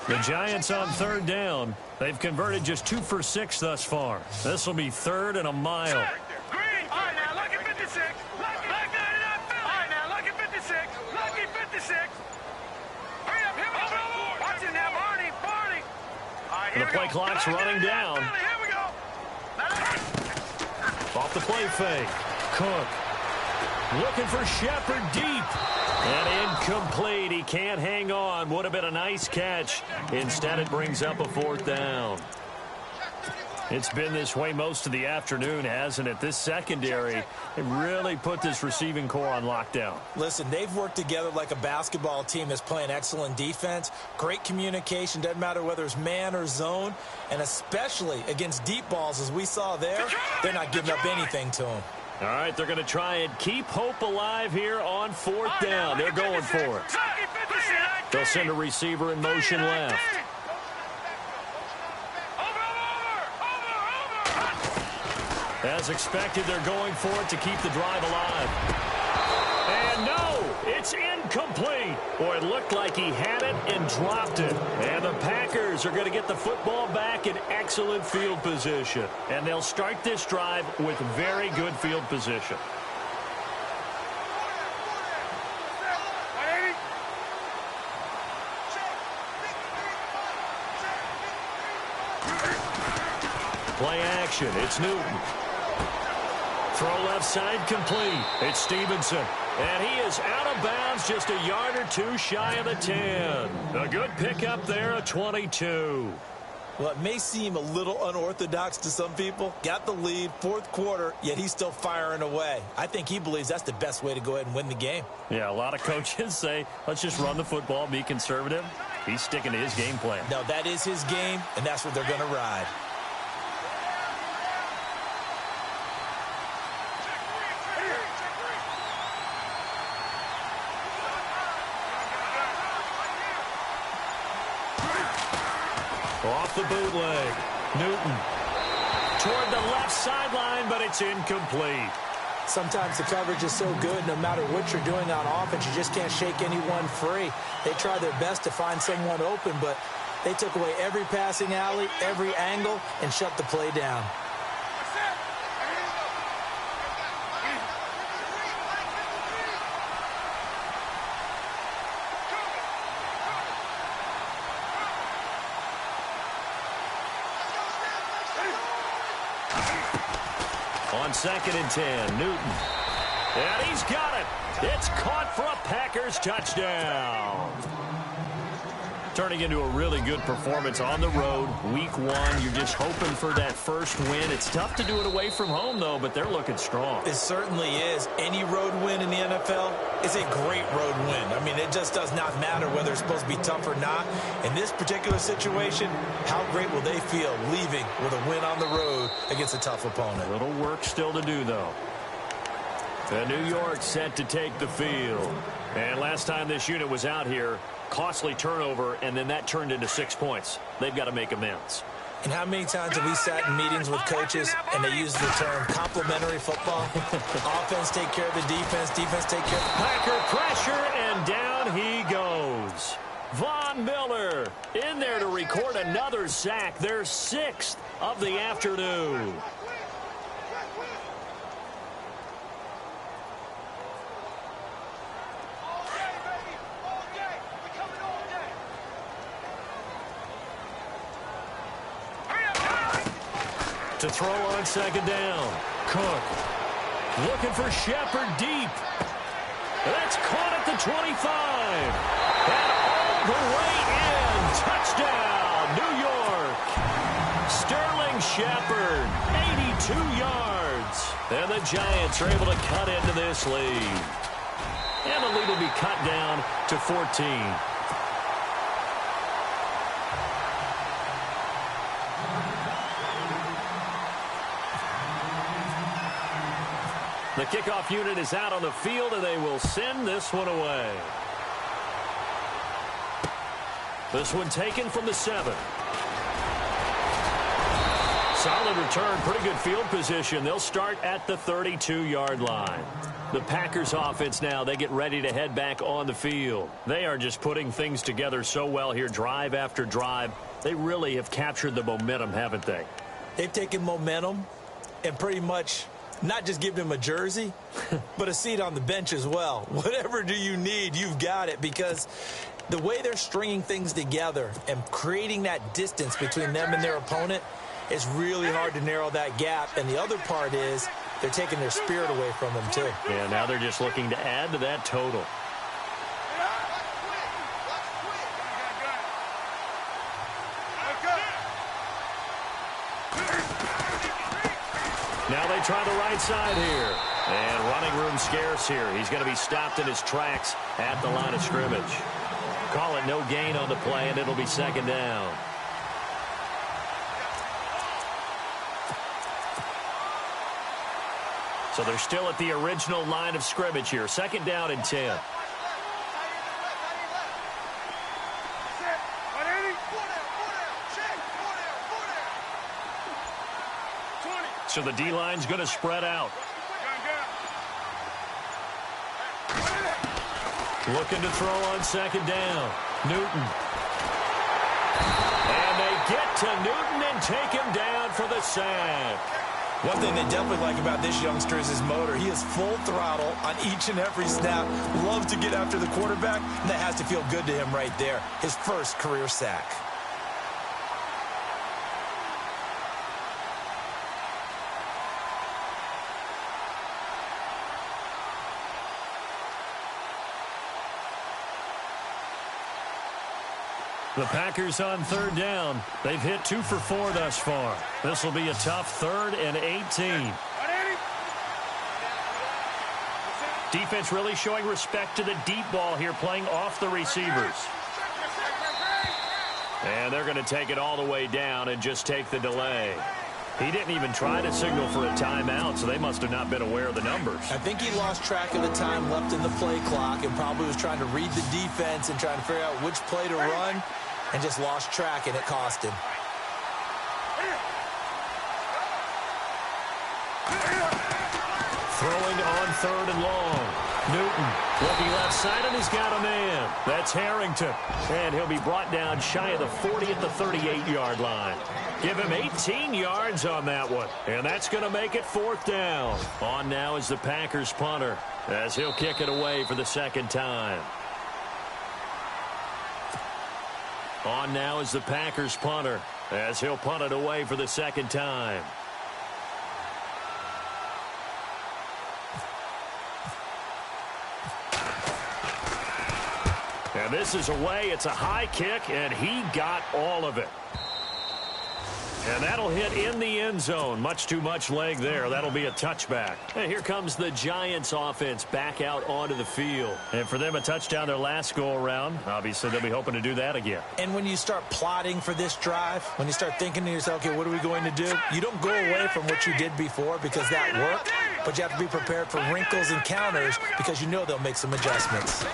[SPEAKER 3] The Giants on 3rd down. They've converted just 2 for 6 thus far. This will be 3rd and a mile.
[SPEAKER 5] Green. All right, now, lucky 56. Lucky 99 Philly. All right, now, lucky 56. Lucky 56. Hurry up, here we go. Watch it now, Barney. Barney. All right, here
[SPEAKER 3] The play clock's running down.
[SPEAKER 5] Here we go.
[SPEAKER 3] Off the play fake. Cook. Looking for Shepard deep. And incomplete. He can't hang on. Would have been a nice catch. Instead, it brings up a 4th down. It's been this way most of the afternoon, hasn't it? This secondary, it really put this receiving core on lockdown.
[SPEAKER 4] Listen, they've worked together like a basketball team that's playing excellent defense. Great communication. Doesn't matter whether it's man or zone. And especially against deep balls, as we saw there, they're not giving up anything to them.
[SPEAKER 3] All right, they're going to try and keep hope alive here on 4th down. They're going for it. They'll send a receiver in motion left. As expected, they're going for it to keep the drive alive. And no, it's incomplete. Boy, it looked like he had it and dropped it. And the Packers are going to get the football back in excellent field position. And they'll start this drive with very good field position. Play action. It's Newton. Throw left side complete. It's Stevenson. And he is out of bounds, just a yard or two shy of the 10. A good pickup there, a 22.
[SPEAKER 6] Well, it may seem a little unorthodox to some people. Got the lead, fourth quarter, yet he's still firing away. I think he believes that's the best way to go ahead and win the game.
[SPEAKER 3] Yeah, a lot of coaches say, let's just run the football, be conservative. He's sticking to his game plan.
[SPEAKER 6] No, that is his game, and that's what they're going to ride.
[SPEAKER 3] Off the bootleg. Newton toward the left sideline, but it's incomplete.
[SPEAKER 6] Sometimes the coverage is so good, no matter what you're doing on offense, you just can't shake anyone free. They try their best to find someone open, but they took away every passing alley, every angle, and shut the play down.
[SPEAKER 3] On 2nd and 10, Newton. And he's got it. It's caught for a Packers touchdown. Turning into a really good performance on the road. Week 1, you're just hoping for that first win. It's tough to do it away from home, though, but they're looking strong.
[SPEAKER 6] It certainly is. Any road win in the NFL is a great road win. I mean, it just does not matter whether it's supposed to be tough or not. In this particular situation, how great will they feel leaving with a win on the road against a tough opponent?
[SPEAKER 3] A little work still to do, though. And New York set to take the field. And last time this unit was out here, costly turnover, and then that turned into 6 points. They've got to make amends.
[SPEAKER 6] And how many times have we sat in meetings with coaches and they use the term complementary football? Offense take care of the defense, defense take care of the
[SPEAKER 3] Packer pressure, and down he goes. Von Miller in there to record another sack, their 6th of the afternoon. To throw on 2nd down. Cook looking for Shepard deep. That's caught at the 25. And all the way in. Touchdown, New York. Sterling Shepard, 82 yards. And the Giants are able to cut into this lead. And the lead will be cut down to 14. The kickoff unit is out on the field, and they will send this one away. This one taken from the 7. Solid return, pretty good field position. They'll start at the 32-yard line. The Packers offense now, they get ready to head back on the field. They are just putting things together so well here, drive after drive. They really have captured the momentum, haven't they?
[SPEAKER 6] They've taken momentum and pretty much not just give him a jersey, but a seat on the bench as well. Whatever do you need, you've got it, because the way they're stringing things together and creating that distance between them and their opponent is really hard to narrow that gap. And the other part is they're taking their spirit away from them, too.
[SPEAKER 3] Yeah, now they're just looking to add to that total. Now they try the right side here. And running room scarce here. He's going to be stopped in his tracks at the line of scrimmage. Call it no gain on the play, and it'll be 2nd down. So they're still at the original line of scrimmage here. 2nd down and 10. So the D-line's going to spread out. Looking to throw on 2nd down. Newton. And they get to Newton and take him down for the sack.
[SPEAKER 6] One thing they definitely like about this youngster is his motor. He is full throttle on each and every snap. Loves to get after the quarterback, and that has to feel good to him right there. His first career sack.
[SPEAKER 3] The Packers on third down. They've hit 2 for 4 thus far. This will be a tough 3rd and 18. Defense really showing respect to the deep ball here, playing off the receivers. And they're going to take it all the way down and just take the delay. He didn't even try to signal for a timeout, so they must have not been aware of the numbers.
[SPEAKER 4] I think he lost track of the time left in the play clock and probably was trying to read the defense and trying to figure out which play to run and just lost track, and it cost him.
[SPEAKER 3] Throwing on 3rd and long. Newton looking left side, and he's got a man. That's Harrington. And he'll be brought down shy of the 40 at the 38-yard line. Give him 18 yards on that one. And that's going to make it 4th down. On now is the Packers punter as he'll kick it away for the 2nd time. On now is the Packers punter as he'll punt it away for the 2nd time. And this is away. It's a high kick, and he got all of it. And that'll hit in the end zone. Much too much leg there. That'll be a touchback. And here comes the Giants offense back out onto the field. And for them, a touchdown their last go-around. Obviously, they'll be hoping to do that again.
[SPEAKER 4] And when you start plotting for this drive, when you start thinking to yourself, okay, what are we going to do? You don't go away from what you did before because that worked, but you have to be prepared for wrinkles and counters because you know they'll make some adjustments.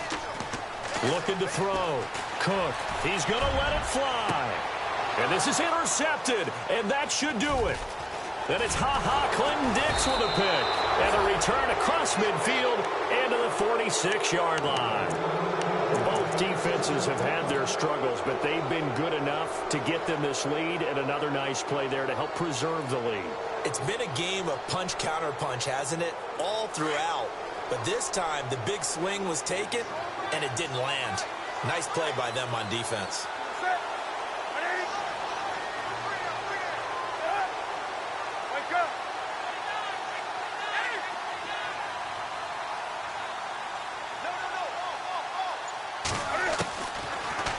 [SPEAKER 3] Looking to throw. Cook. He's going to let it fly. And this is intercepted, and that should do it. Then it's Clinton Dix with a pick. And a return across midfield and to the 46-yard line. Both defenses have had their struggles, but they've been good enough to get them this lead, and another nice play there to help preserve the lead.
[SPEAKER 4] It's been a game of punch-counter-punch, hasn't it? All throughout. But this time, the big swing was taken, and it didn't land. Nice play by them on defense.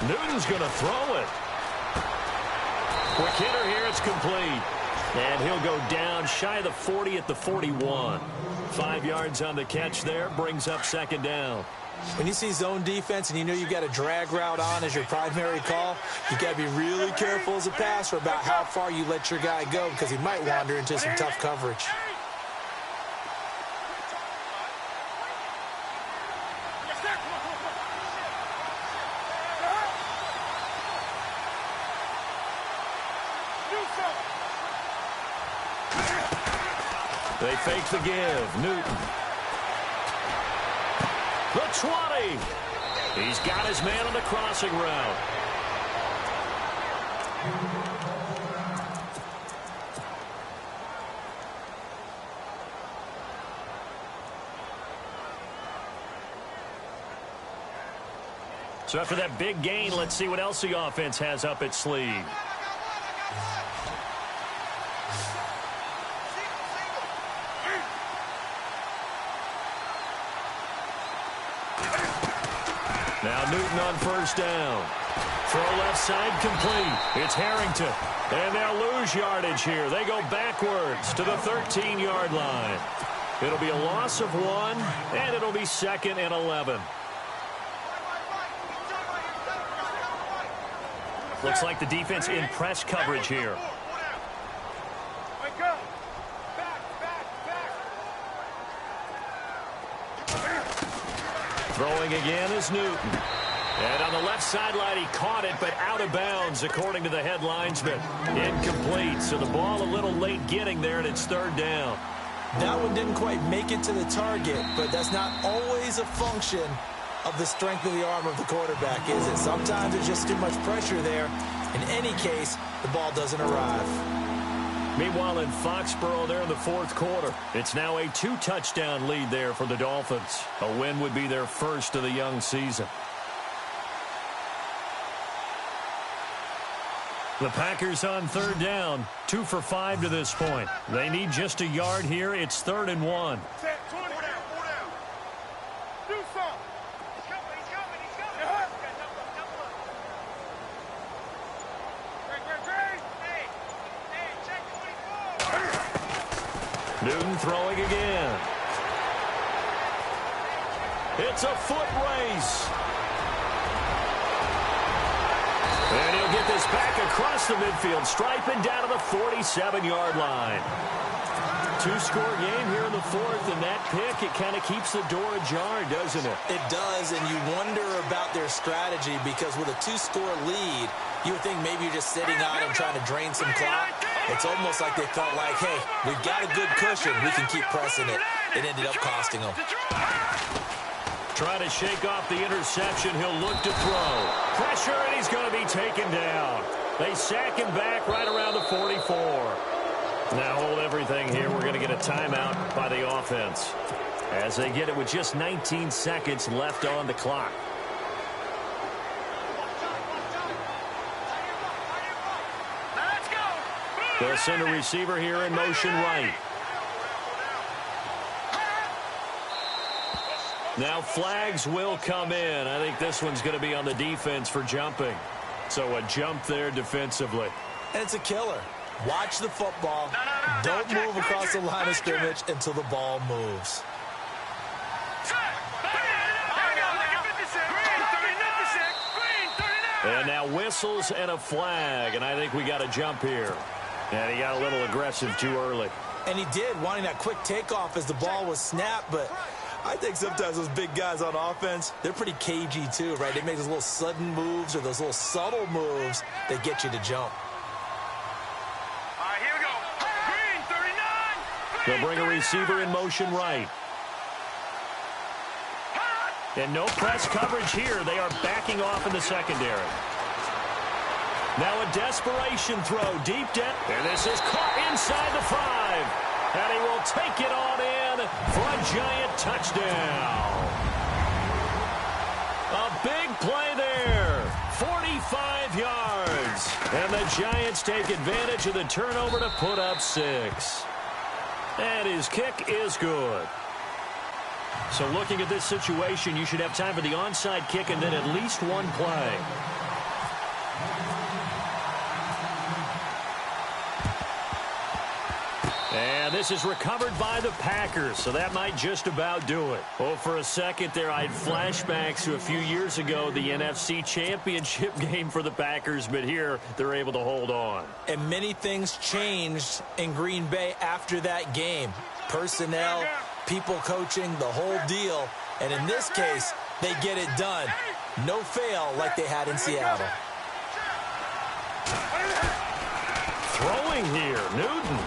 [SPEAKER 3] Newton's going to throw it. Quick hitter here, it's complete. And he'll go down shy of the 40 at the 41. 5 yards on the catch there, brings up 2nd down.
[SPEAKER 4] When you see zone defense and you know you've got a drag route on as your primary call, you've got to be really careful as a passer about how far you let your guy go because he might wander into some tough coverage.
[SPEAKER 3] They fake the give. Newton. The 20. He's got his man on the crossing route. So after that big gain, let's see what else the offense has up its sleeve. Now Newton on 1st down. Throw left side complete. It's Harrington. And they'll lose yardage here. They go backwards to the 13-yard line. It'll be a loss of 1, and it'll be 2nd and 11. Looks like the defense in press coverage here. Throwing again is Newton. And on the left sideline, he caught it, but out of bounds, according to the head linesman. Incomplete, so the ball a little late getting there, and it's 3rd down.
[SPEAKER 4] That one didn't quite make it to the target, but that's not always a function of the strength of the arm of the quarterback, is it? Sometimes there's just too much pressure there. In any case, the ball doesn't arrive.
[SPEAKER 3] Meanwhile, in Foxborough there in the 4th quarter, it's now a 2-touchdown lead there for the Dolphins. A win would be their first of the young season. The Packers on 3rd down, 2 for 5 to this point. They need just a yard here. It's 3rd and 1. Newton throwing again. It's a foot race. And he'll get this back across the midfield stripe and down to the 47-yard line. Two-score game here in the fourth, and that pick, it kind of keeps the door ajar, doesn't it?
[SPEAKER 4] It does, and you wonder about their strategy because with a two-score lead, you would think maybe you're just sitting on and trying to drain some clock. It's almost like they felt like, hey, we've got a good cushion. We can keep pressing it. It ended up costing them.
[SPEAKER 3] Trying to shake off the interception. He'll look to throw. Pressure, and he's going to be taken down. They sack him back right around the 44. Now hold everything here. We're going to get a timeout by the offense as they get it with just 19 seconds left on the clock. They'll send a receiver here in motion right. Now flags will come in. I think this one's going to be on the defense for jumping. So a jump there defensively.
[SPEAKER 4] And it's a killer. Watch the football. Don't move across the line of scrimmage until the ball moves.
[SPEAKER 3] And now whistles and a flag. And I think we got a jump here. And he got a little aggressive too early.
[SPEAKER 4] And he did, wanting that quick takeoff as the ball was snapped, but I think sometimes those big guys on offense, they're pretty cagey too, right? They make those little sudden moves or those little subtle moves that get you to jump.
[SPEAKER 5] All right, here we go. Green, 39.
[SPEAKER 3] They'll bring a receiver in motion right. And no press coverage here. They are backing off in the secondary. Now a desperation throw deep down. And this is caught inside the 5. And he will take it on in for a giant touchdown. A big play there. 45 yards. And the Giants take advantage of the turnover to put up 6. And his kick is good. So looking at this situation, you should have time for the onside kick and then at least one play. And this is recovered by the Packers, so that might just about do it. Oh, for a second there, I had flashbacks to a few years ago, the NFC Championship game for the Packers, but here they're able to hold on.
[SPEAKER 4] And many things changed in Green Bay after that game. Personnel, people coaching, the whole deal. And in this case, they get it done. No fail like they had in Seattle.
[SPEAKER 3] Throwing here, Newton.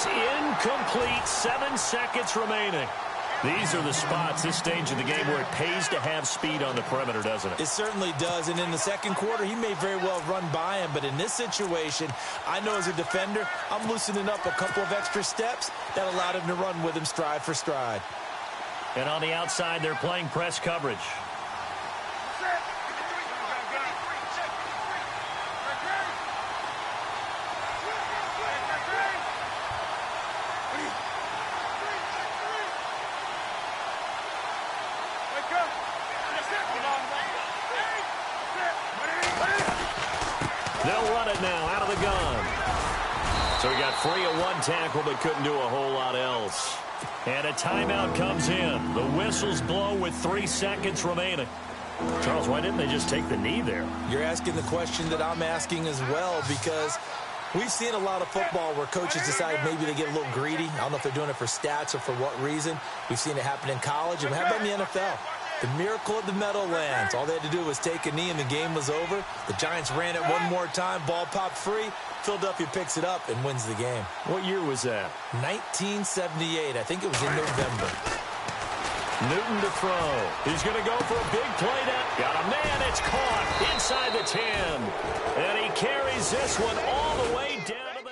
[SPEAKER 3] Incomplete. 7 seconds remaining. These are the spots, this stage of the game, where it pays to have speed on the perimeter, doesn't it?
[SPEAKER 4] It certainly does. And in the second quarter, he may very well run by him. But in this situation, I know as a defender, I'm loosening up a couple of extra steps that allowed him to run with him stride for stride.
[SPEAKER 3] And on the outside, they're playing press coverage. They'll run it now out of the gun. So he got free of one tackle but couldn't do a whole lot else. And a timeout comes in. The whistles blow with 3 seconds remaining. Charles, why didn't they just take the knee there?
[SPEAKER 4] You're asking the question that I'm asking as well, because we've seen a lot of football where coaches decide maybe they get a little greedy. I don't know if they're doing it for stats or for what reason. We've seen it happen in college, and how about in the NFL? The miracle of the Meadowlands. All they had to do was take a knee and the game was over. The Giants ran it one more time. Ball popped free. Philadelphia picks it up and wins the game.
[SPEAKER 3] What year was that?
[SPEAKER 4] 1978. I think it was in November.
[SPEAKER 3] Newton to throw. He's going to go for a big play down. Got a man. It's caught inside the 10. And he carries this one all the way down.